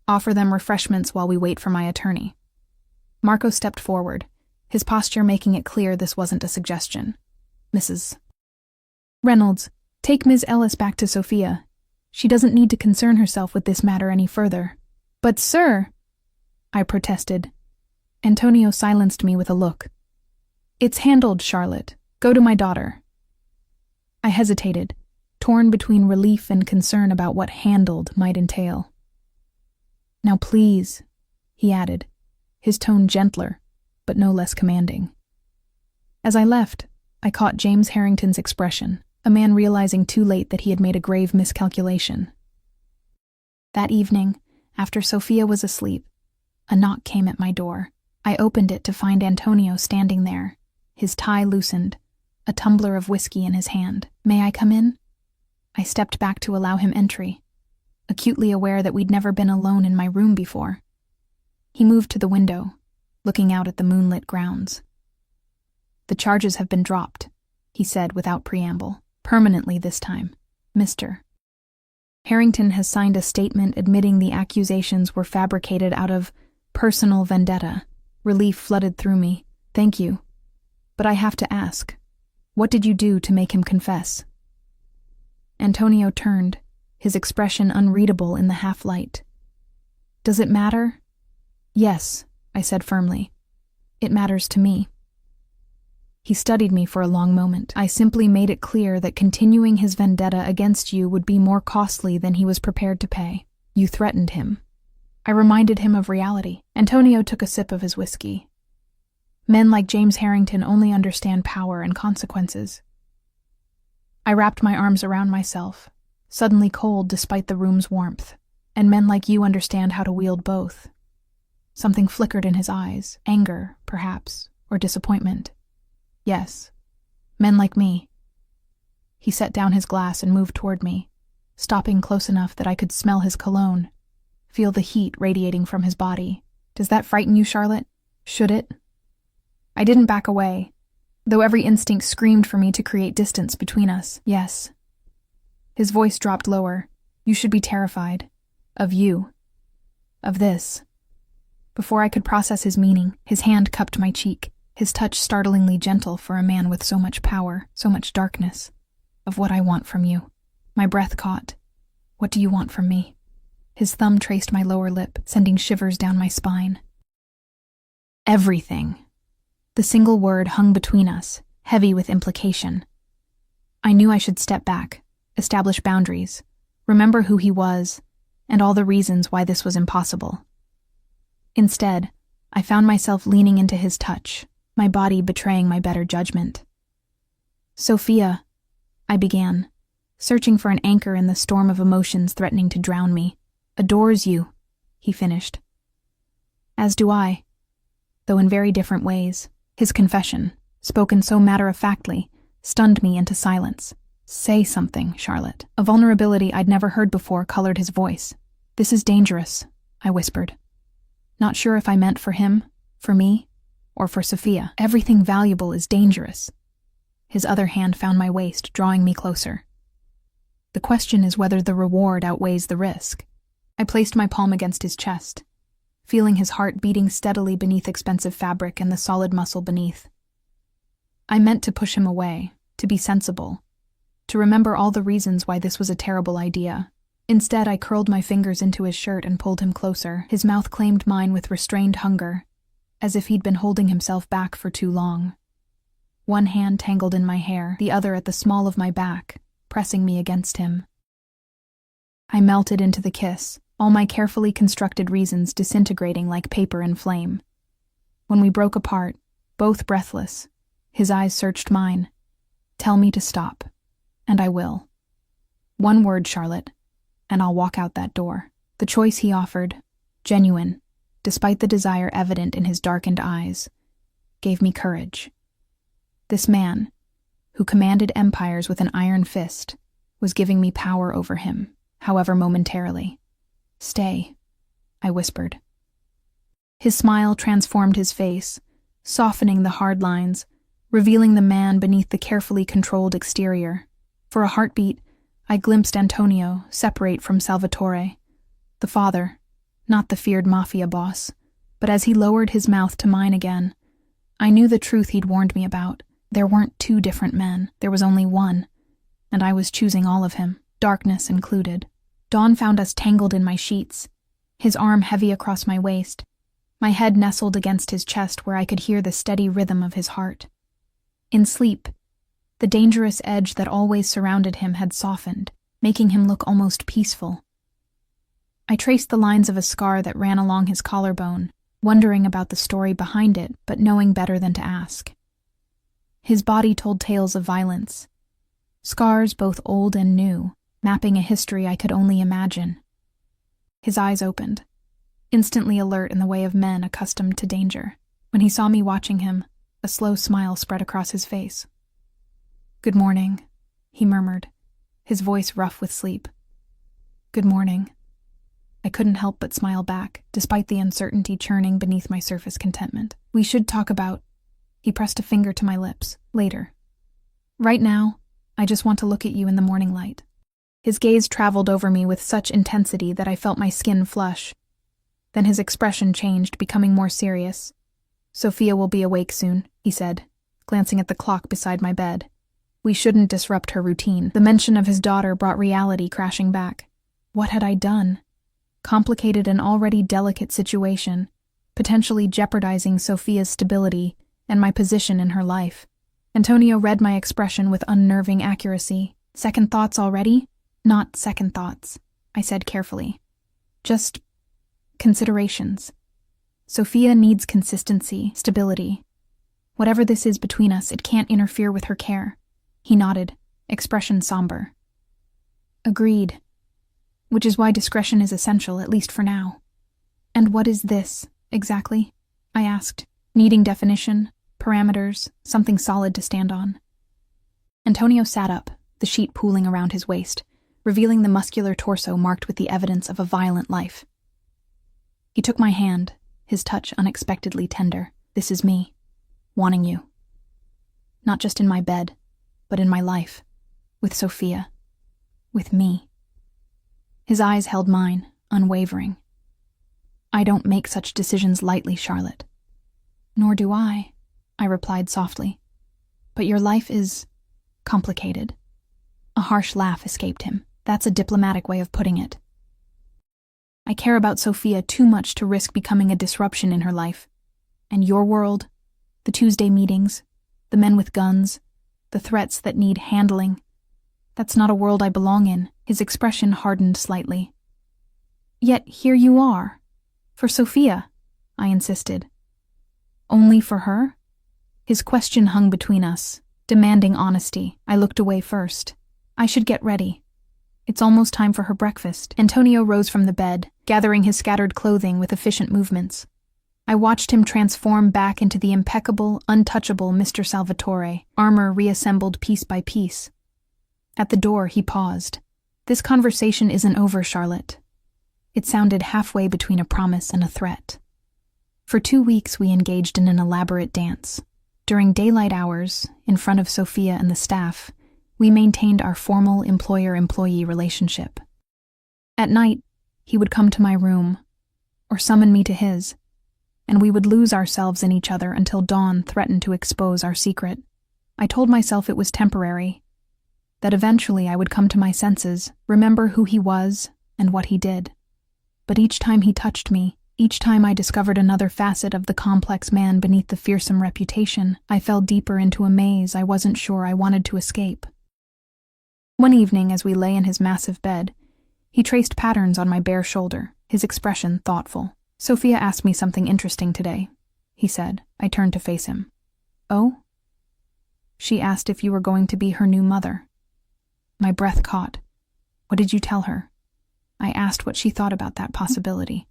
[SPEAKER 1] Offer them refreshments while we wait for my attorney." Marco stepped forward, his posture making it clear this wasn't a suggestion. "Mrs. Reynolds, Take Ms. Ellis back to Sophia. She doesn't need to concern herself with this matter any further. But sir, I protested. Antonio silenced me with a look. It's handled, Charlotte. Go to my daughter. I hesitated, torn between relief and concern about what handled might entail. Now please, he added, his tone gentler, but no less commanding. As I left, I caught James Harrington's expression, a man realizing too late that he had made a grave miscalculation. That evening, after Sophia was asleep, a knock came at my door. I opened it to find Antonio standing there, his tie loosened, a tumbler of whiskey in his hand. May I come in? I stepped back to allow him entry, acutely aware that we'd never been alone in my room before. He moved to the window, looking out at the moonlit grounds. The charges have been dropped, he said without preamble. Permanently this time, Mr. Harrington has signed a statement admitting the accusations were fabricated out of personal vendetta. Relief flooded through me. Thank you. But I have to ask, what did you do to make him confess? Antonio turned, his expression unreadable in the half-light. Does it matter? Yes, I said firmly. It matters to me. He studied me for a long moment. I simply made it clear that continuing his vendetta against you would be more costly than he was prepared to pay. You threatened him. I reminded him of reality. Antonio took a sip of his whiskey. Men like James Harrington only understand power and consequences. I wrapped my arms around myself, suddenly cold despite the room's warmth. And men like you understand how to wield both. Something flickered in his eyes, anger, perhaps, or disappointment. Yes, men like me. He set down his glass and moved toward me, stopping close enough that I could smell his cologne, feel the heat radiating from his body. Does that frighten you, Charlotte? Should it? I didn't back away, though every instinct screamed for me to create distance between us. Yes. His voice dropped lower. You should be terrified. Of you. Of this. Before I could process his meaning, his hand cupped my cheek, his touch startlingly gentle for a man with so much power, so much darkness. Of what I want from you. My breath caught. What do you want from me? His thumb traced my lower lip, sending shivers down my spine. Everything. The single word hung between us, heavy with implication. I knew I should step back, establish boundaries, remember who he was, and all the reasons why this was impossible. Instead, I found myself leaning into his touch, my body betraying my better judgment. Sophia, I began, searching for an anchor in the storm of emotions threatening to drown me. Adores you, he finished. As do I, though in very different ways. His confession, spoken so matter-of-factly, stunned me into silence. Say something, Charlotte. A vulnerability I'd never heard before colored his voice. This is dangerous, I whispered. Not sure if I meant for him, for me, or for Sophia. Everything valuable is dangerous. His other hand found my waist, drawing me closer. The question is whether the reward outweighs the risk. I placed my palm against his chest, feeling his heart beating steadily beneath expensive fabric and the solid muscle beneath. I meant to push him away, to be sensible, to remember all the reasons why this was a terrible idea. Instead, I curled my fingers into his shirt and pulled him closer. His mouth claimed mine with restrained hunger, as if he'd been holding himself back for too long. One hand tangled in my hair, the other at the small of my back, pressing me against him. I melted into the kiss, all my carefully constructed reasons disintegrating like paper in flame. When we broke apart, both breathless, his eyes searched mine. Tell me to stop, and I will. One word, Charlotte, and I'll walk out that door. The choice he offered, genuine, despite the desire evident in his darkened eyes, gave me courage. This man, who commanded empires with an iron fist, was giving me power over him, however momentarily. Stay, I whispered. His smile transformed his face, softening the hard lines, revealing the man beneath the carefully controlled exterior. For a heartbeat, I glimpsed Antonio separate from Salvatore, the father, not the feared Mafia boss, but as he lowered his mouth to mine again, I knew the truth he'd warned me about. There weren't two different men, there was only one, and I was choosing all of him, darkness included. Dawn found us tangled in my sheets, his arm heavy across my waist, my head nestled against his chest where I could hear the steady rhythm of his heart. In sleep, the dangerous edge that always surrounded him had softened, making him look almost peaceful. I traced the lines of a scar that ran along his collarbone, wondering about the story behind it, but knowing better than to ask. His body told tales of violence, scars both old and new, mapping a history I could only imagine. His eyes opened, instantly alert in the way of men accustomed to danger. When he saw me watching him, a slow smile spread across his face. "Good morning," he murmured, his voice rough with sleep. "Good morning." I couldn't help but smile back, despite the uncertainty churning beneath my surface contentment. "We should talk about—" He pressed a finger to my lips. "Later. Right now, I just want to look at you in the morning light." His gaze traveled over me with such intensity that I felt my skin flush. Then his expression changed, becoming more serious. "Sophia will be awake soon," he said, glancing at the clock beside my bed. We shouldn't disrupt her routine. The mention of his daughter brought reality crashing back. What had I done? Complicated an already delicate situation, potentially jeopardizing Sophia's stability and my position in her life. Antonio read my expression with unnerving accuracy. "Second thoughts already?" "Not second thoughts," I said carefully. "Just considerations. Sophia needs consistency, stability. Whatever this is between us, it can't interfere with her care." He nodded, expression somber. "Agreed. Which is why discretion is essential, at least for now." "And what is this, exactly?" I asked, needing definition, parameters, something solid to stand on. Antonio sat up, the sheet pooling around his waist, revealing the muscular torso marked with the evidence of a violent life. He took my hand, his touch unexpectedly tender. "This is me, wanting you. Not just in my bed, but in my life, with Sophia, with me." His eyes held mine, unwavering. "I don't make such decisions lightly, Charlotte." "Nor do I," I replied softly. "But your life is complicated." A harsh laugh escaped him. "That's a diplomatic way of putting it. I care about Sophia too much to risk becoming a disruption in her life. And your world, the Tuesday meetings, the men with guns, the threats that need handling, that's not a world I belong in." His expression hardened slightly. "Yet here you are. For Sophia," I insisted. "Only for her?" His question hung between us, demanding honesty. I looked away first. "I should get ready. It's almost time for her breakfast." Antonio rose from the bed, gathering his scattered clothing with efficient movements. I watched him transform back into the impeccable, untouchable Mr. Salvatore, armor reassembled piece by piece. At the door, he paused. "This conversation isn't over, Charlotte." It sounded halfway between a promise and a threat. For 2 weeks, we engaged in an elaborate dance. During daylight hours, in front of Sophia and the staff, we maintained our formal employer-employee relationship. At night, he would come to my room, or summon me to his, and we would lose ourselves in each other until dawn threatened to expose our secret. I told myself it was temporary, that eventually I would come to my senses, remember who he was and what he did. But each time he touched me, each time I discovered another facet of the complex man beneath the fearsome reputation, I fell deeper into a maze I wasn't sure I wanted to escape. One evening, as we lay in his massive bed, he traced patterns on my bare shoulder, his expression thoughtful. "Sophia asked me something interesting today," he said. I turned to face him. "Oh?" "She asked if you were going to be her new mother." My breath caught. "What did you tell her?" I asked what she thought about that possibility.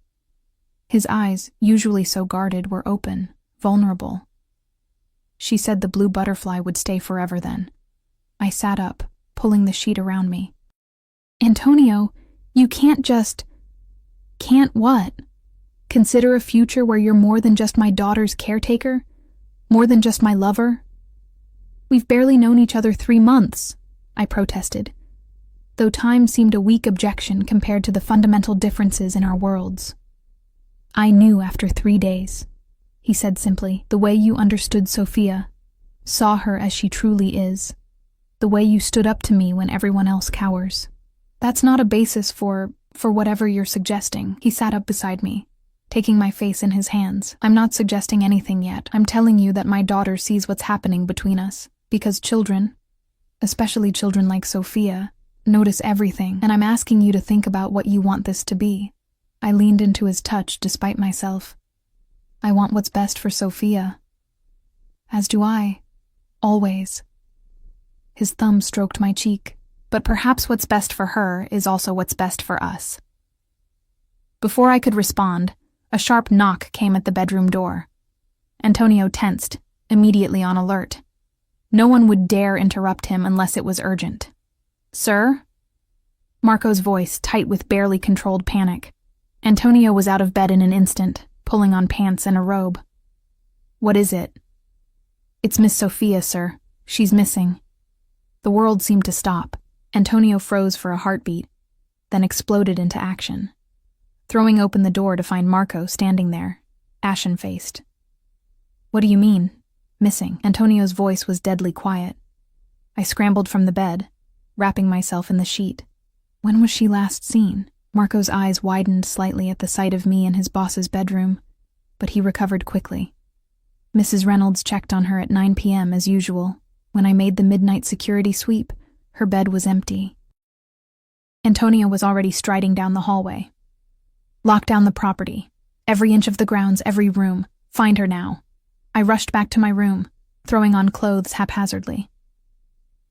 [SPEAKER 1] His eyes, usually so guarded, were open, vulnerable. "She said the blue butterfly would stay forever then." I sat up, pulling the sheet around me. "Antonio, you can't just—" "Can't what? Consider a future where you're more than just my daughter's caretaker? More than just my lover? We've barely known each other 3 months, I protested, though time seemed a weak objection compared to the fundamental differences in our worlds. "I knew after 3 days," he said simply, "the way you understood Sophia, saw her as she truly is. The way you stood up to me when everyone else cowers. That's not a basis for whatever you're suggesting. He sat up beside me, taking my face in his hands. I'm not suggesting anything yet. I'm telling you that my daughter sees what's happening between us. Because children, especially children like Sophia, notice everything. And I'm asking you to think about what you want this to be. I leaned into his touch despite myself. I want what's best for Sophia. As do I. Always. His thumb stroked my cheek. But perhaps what's best for her is also what's best for us. Before I could respond, a sharp knock came at the bedroom door. Antonio tensed, immediately on alert. No one would dare interrupt him unless it was urgent. "Sir?" Marco's voice tight with barely controlled panic. Antonio was out of bed in an instant, pulling on pants and a robe. "What is it?" "It's Miss Sophia, sir. She's missing." The world seemed to stop. Antonio froze for a heartbeat, then exploded into action, throwing open the door to find Marco standing there, ashen-faced. "What do you mean, missing?" Antonio's voice was deadly quiet. I scrambled from the bed, wrapping myself in the sheet. When was she last seen? Marco's eyes widened slightly at the sight of me in his boss's bedroom, but he recovered quickly. Mrs. Reynolds checked on her at 9 p.m. as usual. When I made the midnight security sweep, her bed was empty. Antonio was already striding down the hallway. "Lock down the property. Every inch of the grounds, every room. Find her now." I rushed back to my room, throwing on clothes haphazardly.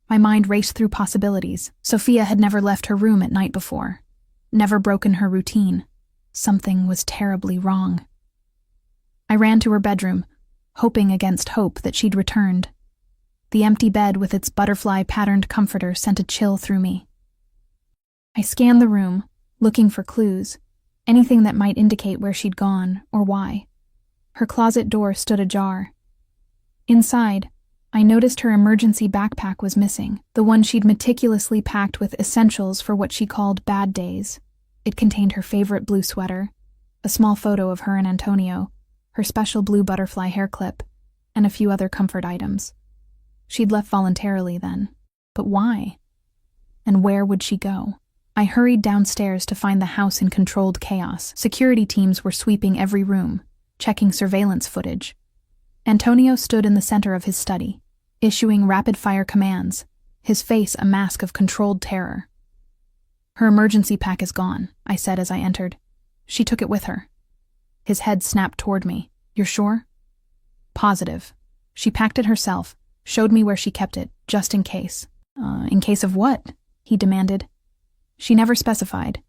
[SPEAKER 1] My mind raced through possibilities. Sophia had never left her room at night before, never broken her routine. Something was terribly wrong. I ran to her bedroom, hoping against hope that she'd returned. The empty bed with its butterfly-patterned comforter sent a chill through me. I scanned the room, looking for clues, anything that might indicate where she'd gone or why. Her closet door stood ajar. Inside, I noticed her emergency backpack was missing, the one she'd meticulously packed with essentials for what she called bad days. It contained her favorite blue sweater, a small photo of her and Antonio, her special blue butterfly hair clip, and a few other comfort items. She'd left voluntarily then. But why? And where would she go? I hurried downstairs to find the house in controlled chaos. Security teams were sweeping every room, checking surveillance footage. Antonio stood in the center of his study, issuing rapid-fire commands, his face a mask of controlled terror. "Her emergency pack is gone," I said as I entered. "She took it with her." His head snapped toward me. "You're sure?" "Positive. She packed it herself, showed me where she kept it, just in case." In case of what?" he demanded. "She never specified.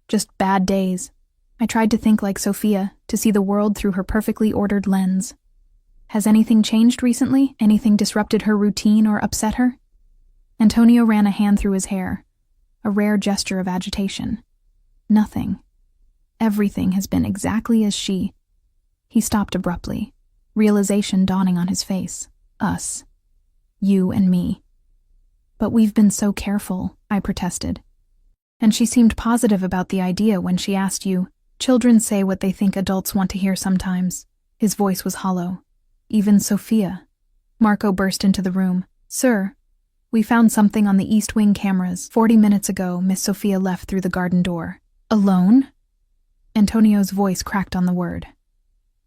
[SPEAKER 1] Just bad days." I tried to think like Sophia, to see the world through her perfectly ordered lens. "Has anything changed recently? Anything disrupted her routine or upset her?" Antonio ran a hand through his hair, a rare gesture of agitation. "Nothing. Everything has been exactly as she..." He stopped abruptly, realization dawning on his face. "Us. You and me." "But we've been so careful," I protested. "And she seemed positive about the idea when she asked you. Children say what they think adults want to hear sometimes." His voice was hollow. "Even Sophia." Marco burst into the room. "Sir, we found something on the East Wing cameras. 40 minutes ago, Miss Sophia left through the garden door." "Alone?" Antonio's voice cracked on the word.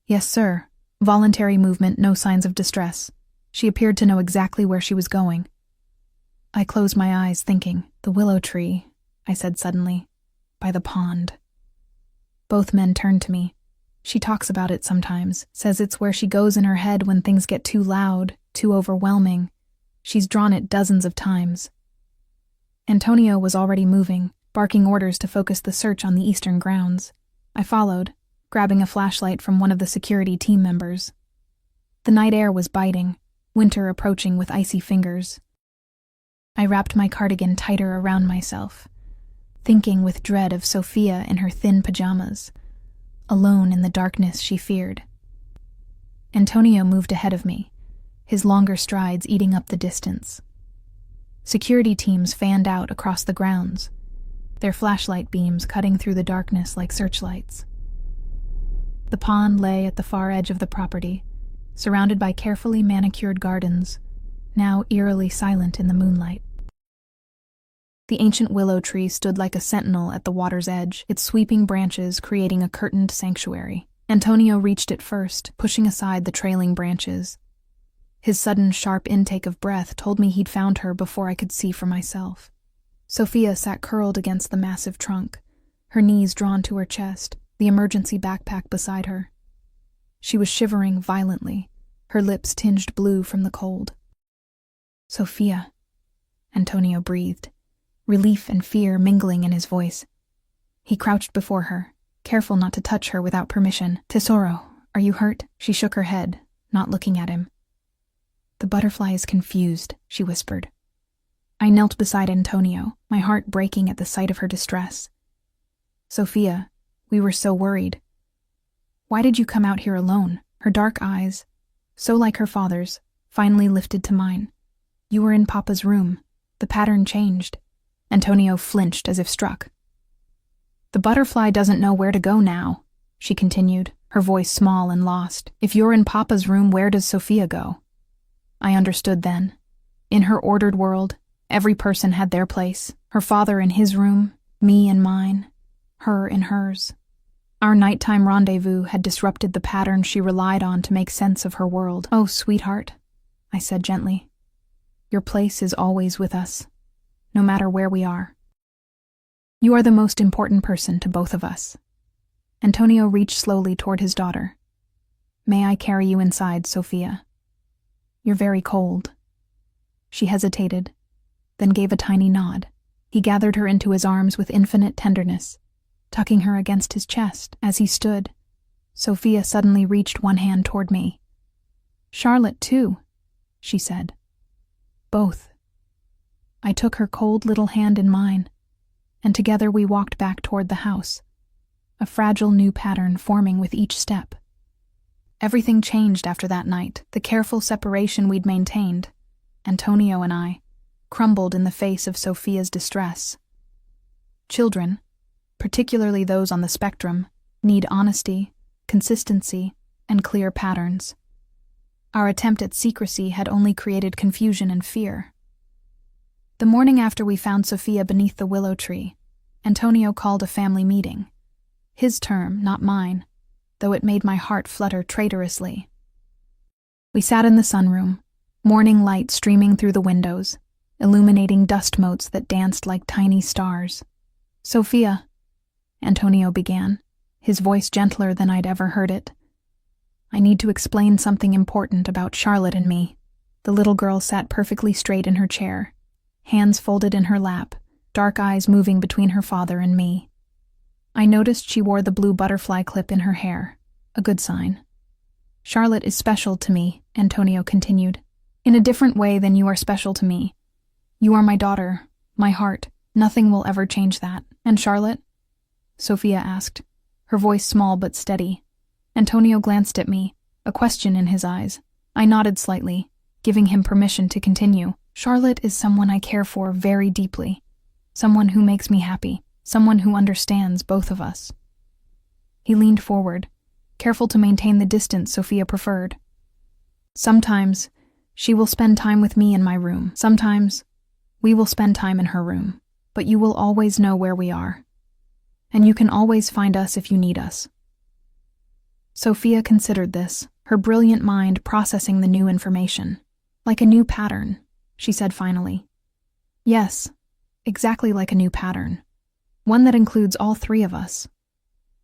[SPEAKER 1] "Yes, sir. Voluntary movement, no signs of distress. She appeared to know exactly where she was going." I closed my eyes, thinking. "The willow tree," I said suddenly. "By the pond." Both men turned to me. "She talks about it sometimes, says it's where she goes in her head when things get too loud, too overwhelming. She's drawn it dozens of times." Antonio was already moving, barking orders to focus the search on the eastern grounds. I followed, grabbing a flashlight from one of the security team members. The night air was biting, winter approaching with icy fingers. I wrapped my cardigan tighter around myself, thinking with dread of Sophia in her thin pajamas, alone in the darkness she feared. Antonio moved ahead of me, his longer strides eating up the distance. Security teams fanned out across the grounds, their flashlight beams cutting through the darkness like searchlights. The pond lay at the far edge of the property, surrounded by carefully manicured gardens, now eerily silent in the moonlight. The ancient willow tree stood like a sentinel at the water's edge, its sweeping branches creating a curtained sanctuary. Antonio reached it first, pushing aside the trailing branches. His sudden, sharp intake of breath told me he'd found her before I could see for myself. Sophia sat curled against the massive trunk, her knees drawn to her chest, the emergency backpack beside her. She was shivering violently, her lips tinged blue from the cold. "Sophia," Antonio breathed, relief and fear mingling in his voice. He crouched before her, careful not to touch her without permission. "Tesoro, are you hurt?" She shook her head, not looking at him. "The butterfly is confused," she whispered. I knelt beside Antonio, my heart breaking at the sight of her distress. "Sophia, we were so worried. Why did you come out here alone?" Her dark eyes, so like her father's, finally lifted to mine. "You were in Papa's room. The pattern changed." Antonio flinched as if struck. "The butterfly doesn't know where to go now," she continued, her voice small and lost. "If you're in Papa's room, where does Sophia go?" I understood then. In her ordered world, every person had their place. Her father in his room, me in mine, her in hers. Our nighttime rendezvous had disrupted the pattern she relied on to make sense of her world. "Oh, sweetheart," I said gently. "Your place is always with us, no matter where we are. You are the most important person to both of us." Antonio reached slowly toward his daughter. "May I carry you inside, Sophia? You're very cold." She hesitated, then gave a tiny nod. He gathered her into his arms with infinite tenderness, tucking her against his chest. As he stood, Sophia suddenly reached one hand toward me. "Charlotte, too," she said. "Both." I took her cold little hand in mine, and together we walked back toward the house, a fragile new pattern forming with each step. Everything changed after that night. The careful separation we'd maintained, Antonio and I, crumbled in the face of Sophia's distress. Children, particularly those on the spectrum, need honesty, consistency, and clear patterns. Our attempt at secrecy had only created confusion and fear. The morning after we found Sophia beneath the willow tree, Antonio called a family meeting. His term, not mine, though it made my heart flutter traitorously. We sat in the sunroom, morning light streaming through the windows, illuminating dust motes that danced like tiny stars. "Sophia," Antonio began, his voice gentler than I'd ever heard it. "I need to explain something important about Charlotte and me." The little girl sat perfectly straight in her chair, hands folded in her lap, dark eyes moving between her father and me. I noticed she wore the blue butterfly clip in her hair, a good sign. "Charlotte is special to me," Antonio continued, "in a different way than you are special to me. You are my daughter, my heart. Nothing will ever change that." "And Charlotte?" Sophia asked, her voice small but steady. Antonio glanced at me, a question in his eyes. I nodded slightly, giving him permission to continue. "Charlotte is someone I care for very deeply, someone who makes me happy, someone who understands both of us." He leaned forward, careful to maintain the distance Sophia preferred. "Sometimes she will spend time with me in my room. Sometimes we will spend time in her room, but you will always know where we are. And you can always find us if you need us." Sophia considered this, her brilliant mind processing the new information. "Like a new pattern," she said finally. "Yes, exactly like a new pattern. One that includes all three of us."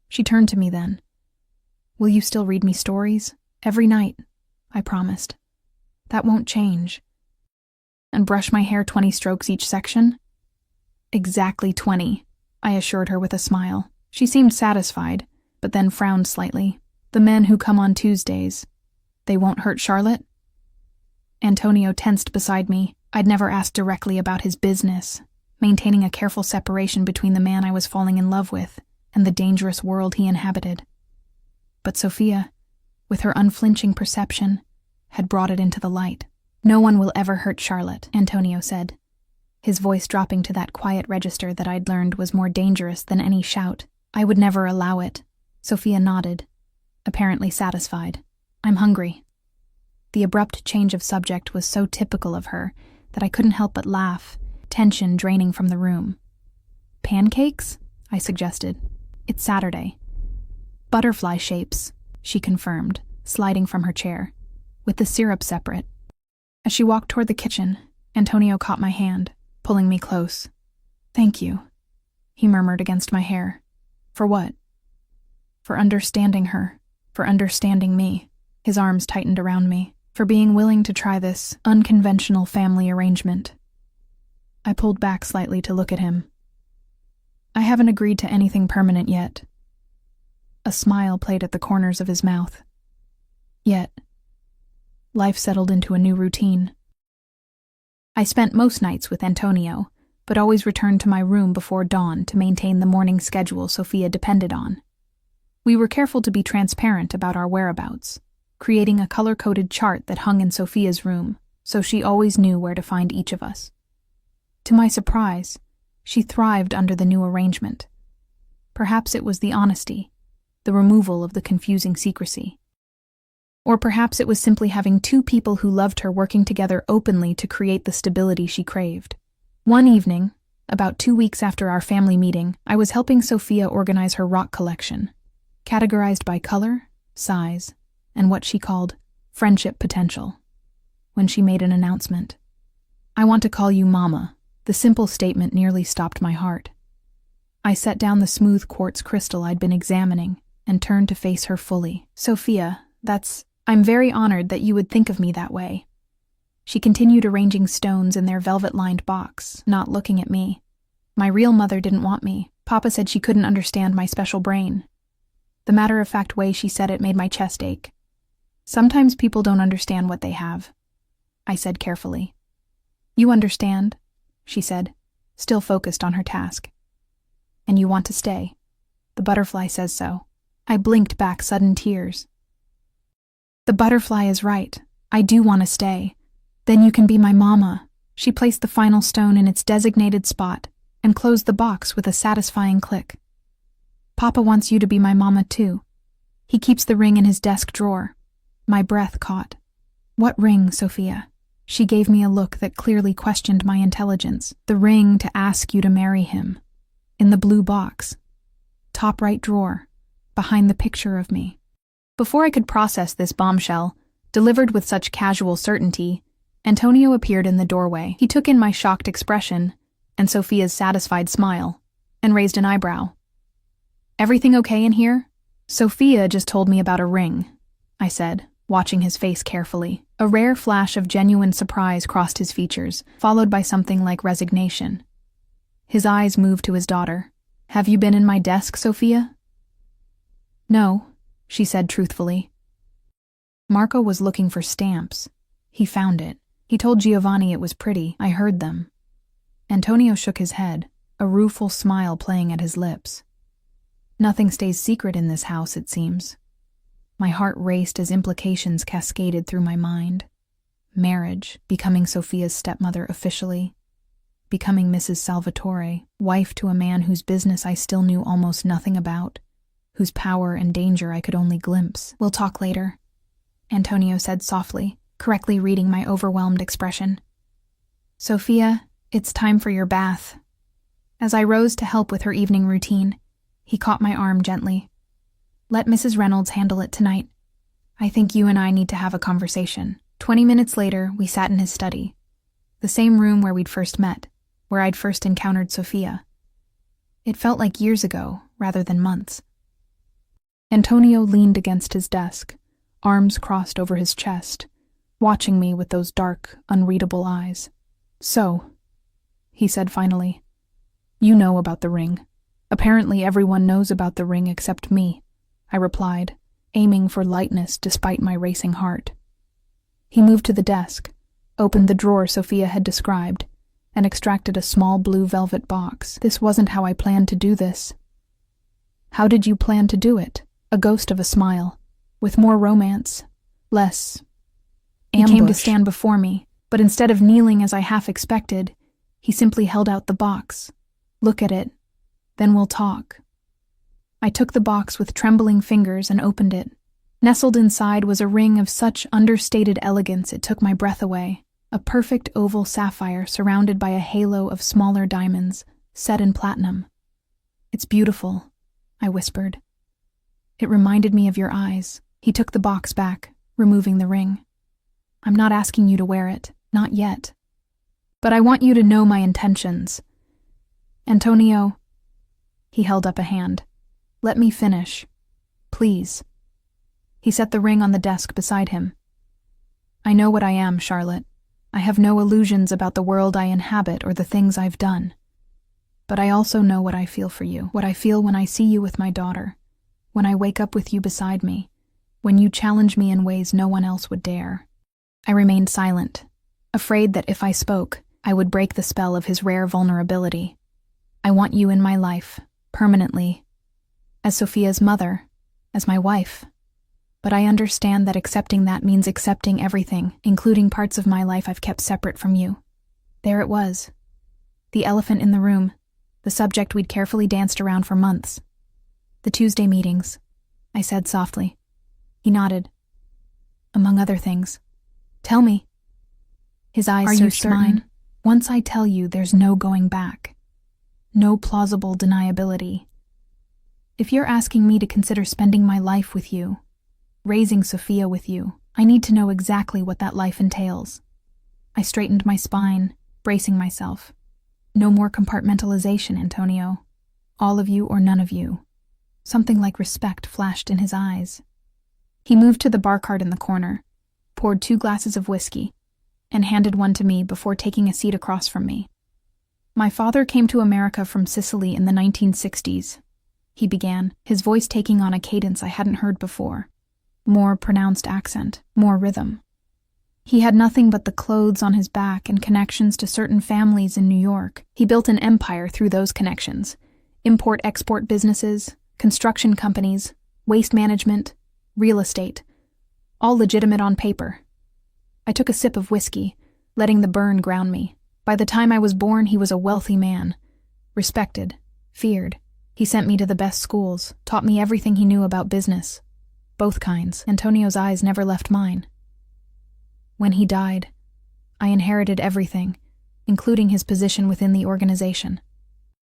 [SPEAKER 1] She turned to me then. "Will you still read me stories? Every night," I promised. "That won't change." "And brush my hair 20 strokes each section?" "Exactly 20, I assured her with a smile. She seemed satisfied, but then frowned slightly. "The men who come on Tuesdays, they won't hurt Charlotte?" Antonio tensed beside me. I'd never asked directly about his business, maintaining a careful separation between the man I was falling in love with and the dangerous world he inhabited. But Sophia, with her unflinching perception, had brought it into the light. "No one will ever hurt Charlotte," Antonio said, his voice dropping to that quiet register that I'd learned was more dangerous than any shout. "I would never allow it." Sophia nodded, apparently satisfied. "I'm hungry." The abrupt change of subject was so typical of her that I couldn't help but laugh, tension draining from the room. "Pancakes?" I suggested. "It's Saturday." "Butterfly shapes," she confirmed, sliding from her chair, "with the syrup separate." As she walked toward the kitchen, Antonio caught my hand, pulling me close. "Thank you," he murmured against my hair. "For what?" "For understanding her, for understanding me." His arms tightened around me, for being willing to try this unconventional family arrangement. I pulled back slightly to look at him. "I haven't agreed to anything permanent yet." A smile played at the corners of his mouth. "Yet." Life settled into a new routine. I spent most nights with Antonio, but always returned to my room before dawn to maintain the morning schedule Sophia depended on. We were careful to be transparent about our whereabouts, creating a color-coded chart that hung in Sophia's room, so she always knew where to find each of us. To my surprise, she thrived under the new arrangement. Perhaps it was the honesty, the removal of the confusing secrecy. Or perhaps it was simply having two people who loved her working together openly to create the stability she craved. One evening, about 2 weeks after our family meeting, I was helping Sophia organize her rock collection, categorized by color, size, and what she called friendship potential, when she made an announcement. "I want to call you Mama." The simple statement nearly stopped my heart. I set down the smooth quartz crystal I'd been examining and turned to face her fully. "Sophia, I'm very honored that you would think of me that way." She continued arranging stones in their velvet-lined box, not looking at me. "My real mother didn't want me. Papa said she couldn't understand my special brain." The matter-of-fact way she said it made my chest ache. "Sometimes people don't understand what they have," I said carefully. "You understand," she said, still focused on her task. "And you want to stay. The butterfly says so." I blinked back sudden tears. "The butterfly is right. I do want to stay. Then you can be my mama." She placed the final stone in its designated spot and closed the box with a satisfying click. "Papa wants you to be my mama too. He keeps the ring in his desk drawer." My breath caught. "What ring, Sophia?" She gave me a look that clearly questioned my intelligence. "The ring to ask you to marry him. In the blue box. Top right drawer. Behind the picture of me." Before I could process this bombshell, delivered with such casual certainty, Antonio appeared in the doorway. He took in my shocked expression and Sophia's satisfied smile, and raised an eyebrow. "Everything okay in here?" "Sophia just told me about a ring," I said, watching his face carefully. A rare flash of genuine surprise crossed his features, followed by something like resignation. His eyes moved to his daughter. "Have you been in my desk, Sophia?" "No," she said truthfully. Marco was looking for stamps. He found it. He told Giovanni it was pretty. I heard them. Antonio shook his head, a rueful smile playing at his lips. Nothing stays secret in this house, it seems. My heart raced as implications cascaded through my mind. Marriage, becoming Sophia's stepmother officially, becoming Mrs. Salvatore, wife to a man whose business I still knew almost nothing about, whose power and danger I could only glimpse. "We'll talk later," Antonio said softly, correctly reading my overwhelmed expression. "Sophia, it's time for your bath." As I rose to help with her evening routine, he caught my arm gently. "Let Mrs. Reynolds handle it tonight. I think you and I need to have a conversation." 20 minutes later, we sat in his study, the same room where we'd first met, where I'd first encountered Sophia. It felt like years ago, rather than months. Antonio leaned against his desk, arms crossed over his chest, watching me with those dark, unreadable eyes. "So," he said finally, "you know about the ring. Apparently everyone knows about the ring except me," I replied, aiming for lightness despite my racing heart. He moved to the desk, opened the drawer Sophia had described, and extracted a small blue velvet box. "This wasn't how I planned to do this." "How did you plan to do it?" A ghost of a smile, with more romance, less ambush. He came to stand before me, but instead of kneeling as I half expected, he simply held out the box. "Look at it, then we'll talk." I took the box with trembling fingers and opened it, Nestled inside was a ring of such understated elegance it took my breath away, a perfect oval sapphire surrounded by a halo of smaller diamonds, set in platinum. "It's beautiful," I whispered. "It reminded me of your eyes." He took the box back, removing the ring. "I'm not asking you to wear it, not yet. But I want you to know my intentions. Antonio," he held up a hand, "let me finish. Please." He set the ring on the desk beside him. "I know what I am, Charlotte. I have no illusions about the world I inhabit or the things I've done. But I also know what I feel for you, what I feel when I see you with my daughter, when I wake up with you beside me, when you challenge me in ways no one else would dare." I remained silent, afraid that if I spoke, I would break the spell of his rare vulnerability. "I want you in my life, permanently, as Sophia's mother, as my wife. But I understand that accepting that means accepting everything, including parts of my life I've kept separate from you." There it was. The elephant in the room, the subject we'd carefully danced around for months. "The Tuesday meetings," I said softly. He nodded. "Among other things." "Tell me." His eyes searched mine. "Are you certain? Once I tell you, there's no going back. No plausible deniability. If you're asking me to consider spending my life with you, raising Sophia with you, I need to know exactly what that life entails." I straightened my spine, bracing myself. "No more compartmentalization, Antonio. All of you or none of you." Something like respect flashed in his eyes. He moved to the bar cart in the corner, poured 2 glasses of whiskey, and handed one to me before taking a seat across from me. "My father came to America from Sicily in the 1960s, he began, his voice taking on a cadence I hadn't heard before. More pronounced accent, more rhythm. He had nothing but the clothes on his back and connections to certain families in New York. He built an empire through those connections. Import-export businesses, construction companies, waste management, real estate. All legitimate on paper. I took a sip of whiskey, letting the burn ground me. By the time I was born, he was a wealthy man. Respected, feared. He sent me to the best schools, taught me everything he knew about business. Both kinds. Antonio's eyes never left mine. When he died, I inherited everything, including his position within the organization.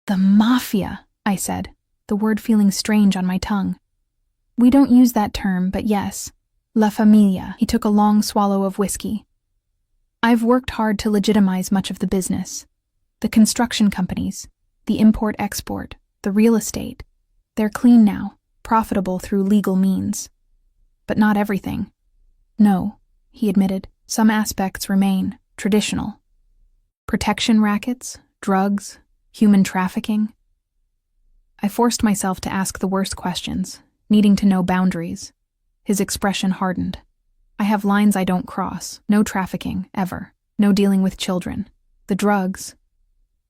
[SPEAKER 1] "The Mafia," I said, the word feeling strange on my tongue. "We don't use that term, but yes. La Familia." He took a long swallow of whiskey. "I've worked hard to legitimize much of the business. The construction companies, the import-export, the real estate. They're clean now, profitable through legal means. But not everything. No," he admitted, "some aspects remain traditional. Protection rackets, drugs, human trafficking." I forced myself to ask the worst questions, needing to know boundaries. His expression hardened. "I have lines I don't cross. No trafficking, ever. No dealing with children. The drugs.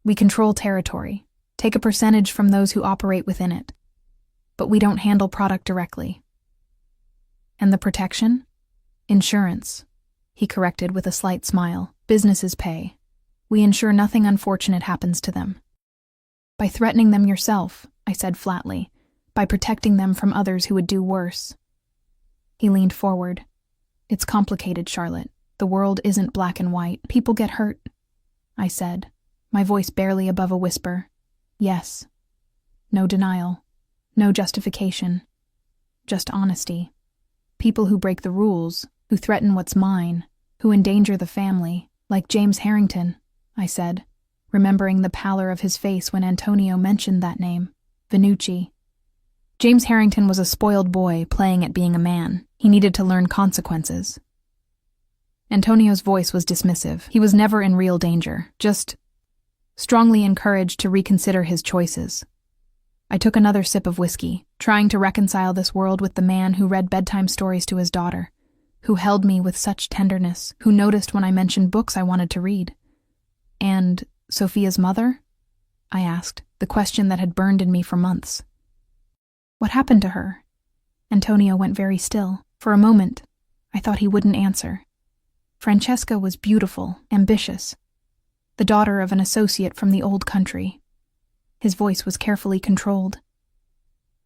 [SPEAKER 1] We control territory, take a percentage from those who operate within it. But we don't handle product directly." "And the protection?" "Insurance," he corrected with a slight smile. "Businesses pay. We ensure nothing unfortunate happens to them." "By threatening them yourself," I said flatly. "By protecting them from others who would do worse." He leaned forward. "It's complicated, Charlotte. The world isn't black and white. People get hurt," I said, my voice barely above a whisper. "Yes. No denial. No justification. Just honesty. People who break the rules, who threaten what's mine, who endanger the family, like James Harrington," I said, remembering the pallor of his face when Antonio mentioned that name, Venucci. James Harrington was a spoiled boy playing at being a man. He needed to learn consequences. Antonio's voice was dismissive. He was never in real danger, just strongly encouraged to reconsider his choices. I took another sip of whiskey, trying to reconcile this world with the man who read bedtime stories to his daughter, who held me with such tenderness, who noticed when I mentioned books I wanted to read. "And Sophia's mother?" I asked, the question that had burned in me for months. "What happened to her?" Antonio went very still. For a moment, I thought he wouldn't answer. Francesca was beautiful, ambitious, the daughter of an associate from the old country. His voice was carefully controlled.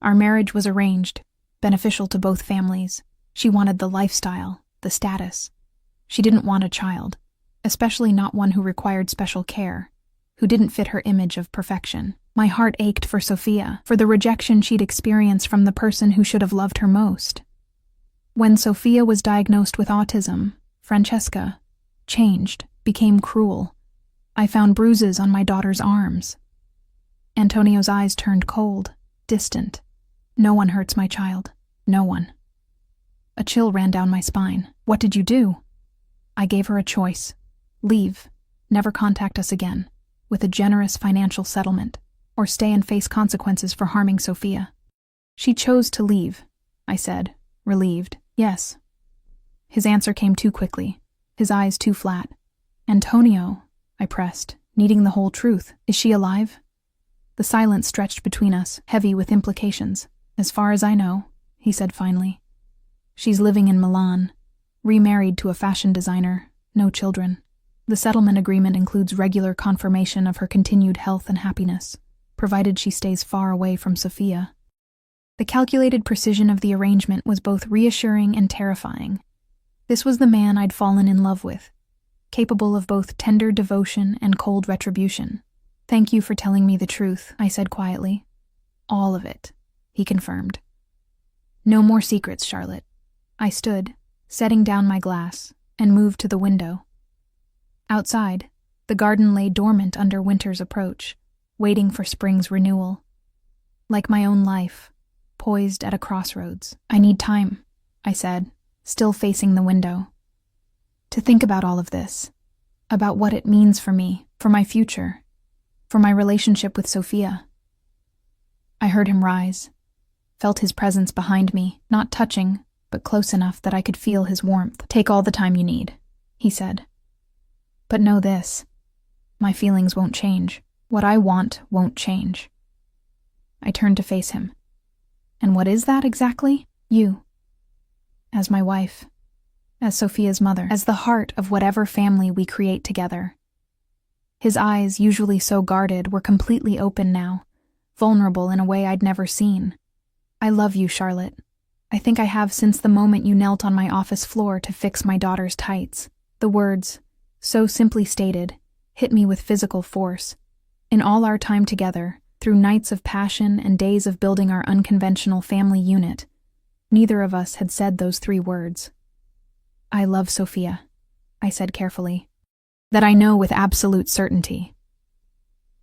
[SPEAKER 1] Our marriage was arranged, beneficial to both families. She wanted the lifestyle, the status. She didn't want a child, especially not one who required special care, who didn't fit her image of perfection. My heart ached for Sophia, for the rejection she'd experienced from the person who should have loved her most. When Sophia was diagnosed with autism, Francesca changed, became cruel. I found bruises on my daughter's arms. Antonio's eyes turned cold, distant. No one hurts my child. No one. A chill ran down my spine. What did you do? I gave her a choice. Leave. Never contact us again, with a generous financial settlement, or stay and face consequences for harming Sophia. She chose to leave, I said, relieved. Yes. His answer came too quickly, his eyes too flat. Antonio, I pressed, needing the whole truth. Is she alive? The silence stretched between us, heavy with implications. As far as I know, he said finally. She's living in Milan, remarried to a fashion designer, no children. The settlement agreement includes regular confirmation of her continued health and happiness, provided she stays far away from Sophia. The calculated precision of the arrangement was both reassuring and terrifying. This was the man I'd fallen in love with, capable of both tender devotion and cold retribution. Thank you for telling me the truth, I said quietly. All of it, he confirmed. No more secrets, Charlotte. I stood, setting down my glass, and moved to the window. Outside, the garden lay dormant under winter's approach, waiting for spring's renewal. Like my own life, poised at a crossroads. I need time, I said, still facing the window. To think about all of this, about what it means for me, for my future, for my relationship with Sophia. I heard him rise, felt his presence behind me, not touching, but close enough that I could feel his warmth. Take all the time you need, he said. But know this, my feelings won't change. What I want won't change. I turned to face him. And what is that exactly? You. As my wife. As Sophia's mother. As the heart of whatever family we create together. His eyes, usually so guarded, were completely open now, vulnerable in a way I'd never seen. I love you, Charlotte. I think I have since the moment you knelt on my office floor to fix my daughter's tights. The words, so simply stated, hit me with physical force. In all our time together, through nights of passion and days of building our unconventional family unit, neither of us had said those 3 words. I love Sophia, I said carefully. That I know with absolute certainty.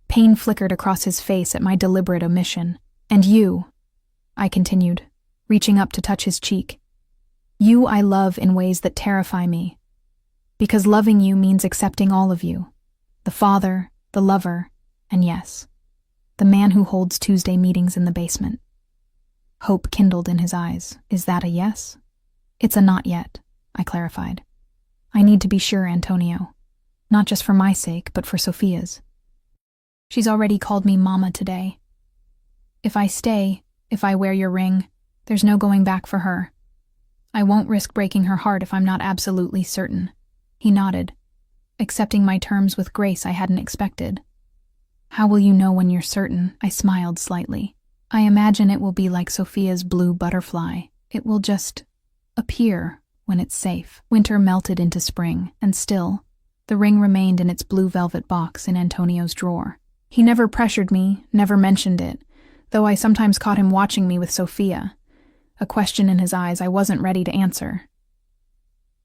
[SPEAKER 1] Pain flickered across his face at my deliberate omission. And you, I continued, reaching up to touch his cheek. You I love in ways that terrify me. Because loving you means accepting all of you. The father, the lover, and yes, the man who holds Tuesday meetings in the basement. Hope kindled in his eyes. Is that a yes? It's a not yet, I clarified. I need to be sure, Antonio. Not just for my sake, but for Sophia's. She's already called me Mama today. If I stay, if I wear your ring, there's no going back for her. I won't risk breaking her heart if I'm not absolutely certain. He nodded, accepting my terms with grace I hadn't expected. How will you know when you're certain? I smiled slightly. I imagine it will be like Sophia's blue butterfly. It will just appear when it's safe. Winter melted into spring, and still, the ring remained in its blue velvet box in Antonio's drawer. He never pressured me, never mentioned it, though I sometimes caught him watching me with Sophia, a question in his eyes I wasn't ready to answer.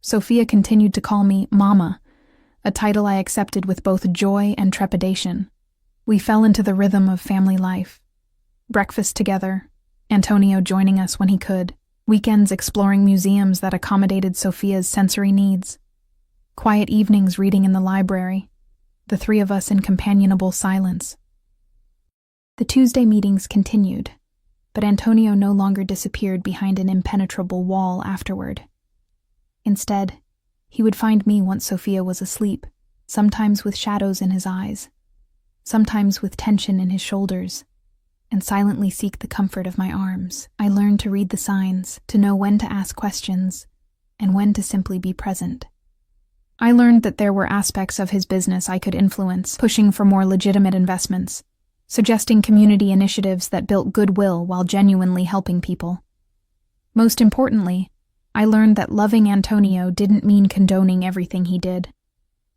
[SPEAKER 1] Sophia continued to call me Mama, a title I accepted with both joy and trepidation. We fell into the rhythm of family life. Breakfast together, Antonio joining us when he could, weekends exploring museums that accommodated Sophia's sensory needs, quiet evenings reading in the library, the 3 of us in companionable silence. The Tuesday meetings continued, but Antonio no longer disappeared behind an impenetrable wall afterward. Instead, he would find me once Sophia was asleep, sometimes with shadows in his eyes, sometimes with tension in his shoulders, and silently seek the comfort of my arms. I learned to read the signs, to know when to ask questions, and when to simply be present. I learned that there were aspects of his business I could influence, pushing for more legitimate investments, suggesting community initiatives that built goodwill while genuinely helping people. Most importantly, I learned that loving Antonio didn't mean condoning everything he did.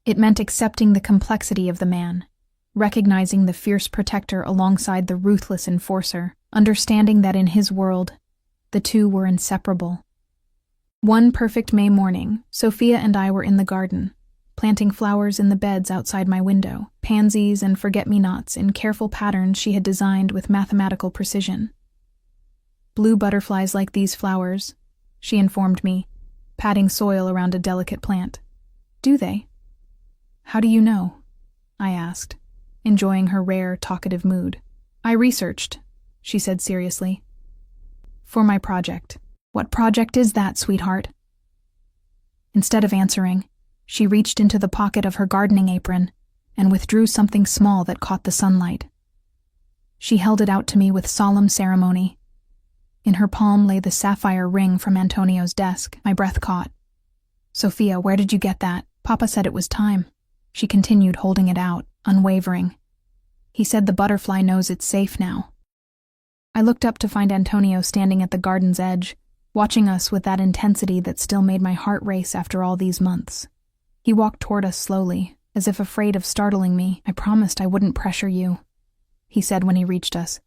[SPEAKER 1] It meant accepting the complexity of the man, recognizing the fierce protector alongside the ruthless enforcer, understanding that in his world, the two were inseparable. One perfect May morning, Sophia and I were in the garden, planting flowers in the beds outside my window, pansies and forget-me-nots in careful patterns she had designed with mathematical precision. Blue butterflies like these flowers, she informed me, patting soil around a delicate plant. Do they? How do you know? I asked, enjoying her rare, talkative mood. I researched, she said seriously. For my project. What project is that, sweetheart? Instead of answering, she reached into the pocket of her gardening apron and withdrew something small that caught the sunlight. She held it out to me with solemn ceremony. In her palm lay the sapphire ring from Antonio's desk. My breath caught. Sophia, where did you get that? Papa said it was time. She continued, holding it out, unwavering. He said the butterfly knows it's safe now. I looked up to find Antonio standing at the garden's edge, watching us with that intensity that still made my heart race after all these months. He walked toward us slowly, as if afraid of startling me. I promised I wouldn't pressure you, he said when he reached us.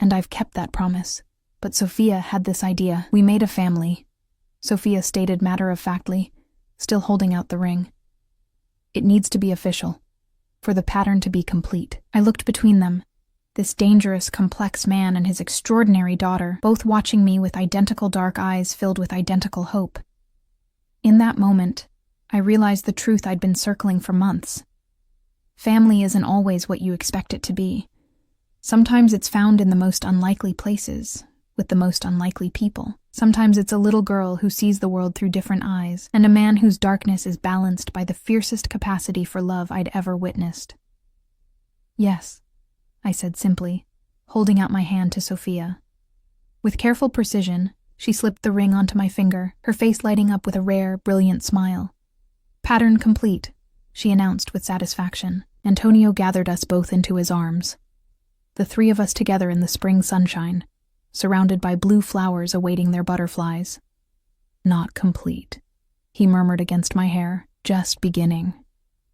[SPEAKER 1] And I've kept that promise. But Sophia had this idea. We made a family, Sophia stated matter-of-factly, still holding out the ring. It needs to be official, for the pattern to be complete. I looked between them, this dangerous, complex man and his extraordinary daughter, both watching me with identical dark eyes filled with identical hope. In that moment, I realized the truth I'd been circling for months. Family isn't always what you expect it to be. Sometimes it's found in the most unlikely places, with the most unlikely people. Sometimes it's a little girl who sees the world through different eyes, and a man whose darkness is balanced by the fiercest capacity for love I'd ever witnessed. Yes, I said simply, holding out my hand to Sophia. With careful precision, she slipped the ring onto my finger, her face lighting up with a rare, brilliant smile. Pattern complete, she announced with satisfaction. Antonio gathered us both into his arms. The three of us together in the spring sunshine, surrounded by blue flowers awaiting their butterflies. Not complete, he murmured against my hair, just beginning.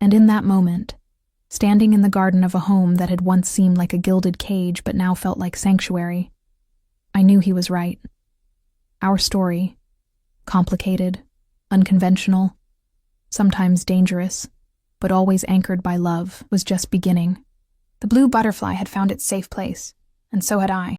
[SPEAKER 1] And in that moment, standing in the garden of a home that had once seemed like a gilded cage but now felt like sanctuary, I knew he was right. Our story, complicated, unconventional, sometimes dangerous, but always anchored by love, was just beginning. The blue butterfly had found its safe place, and so had I.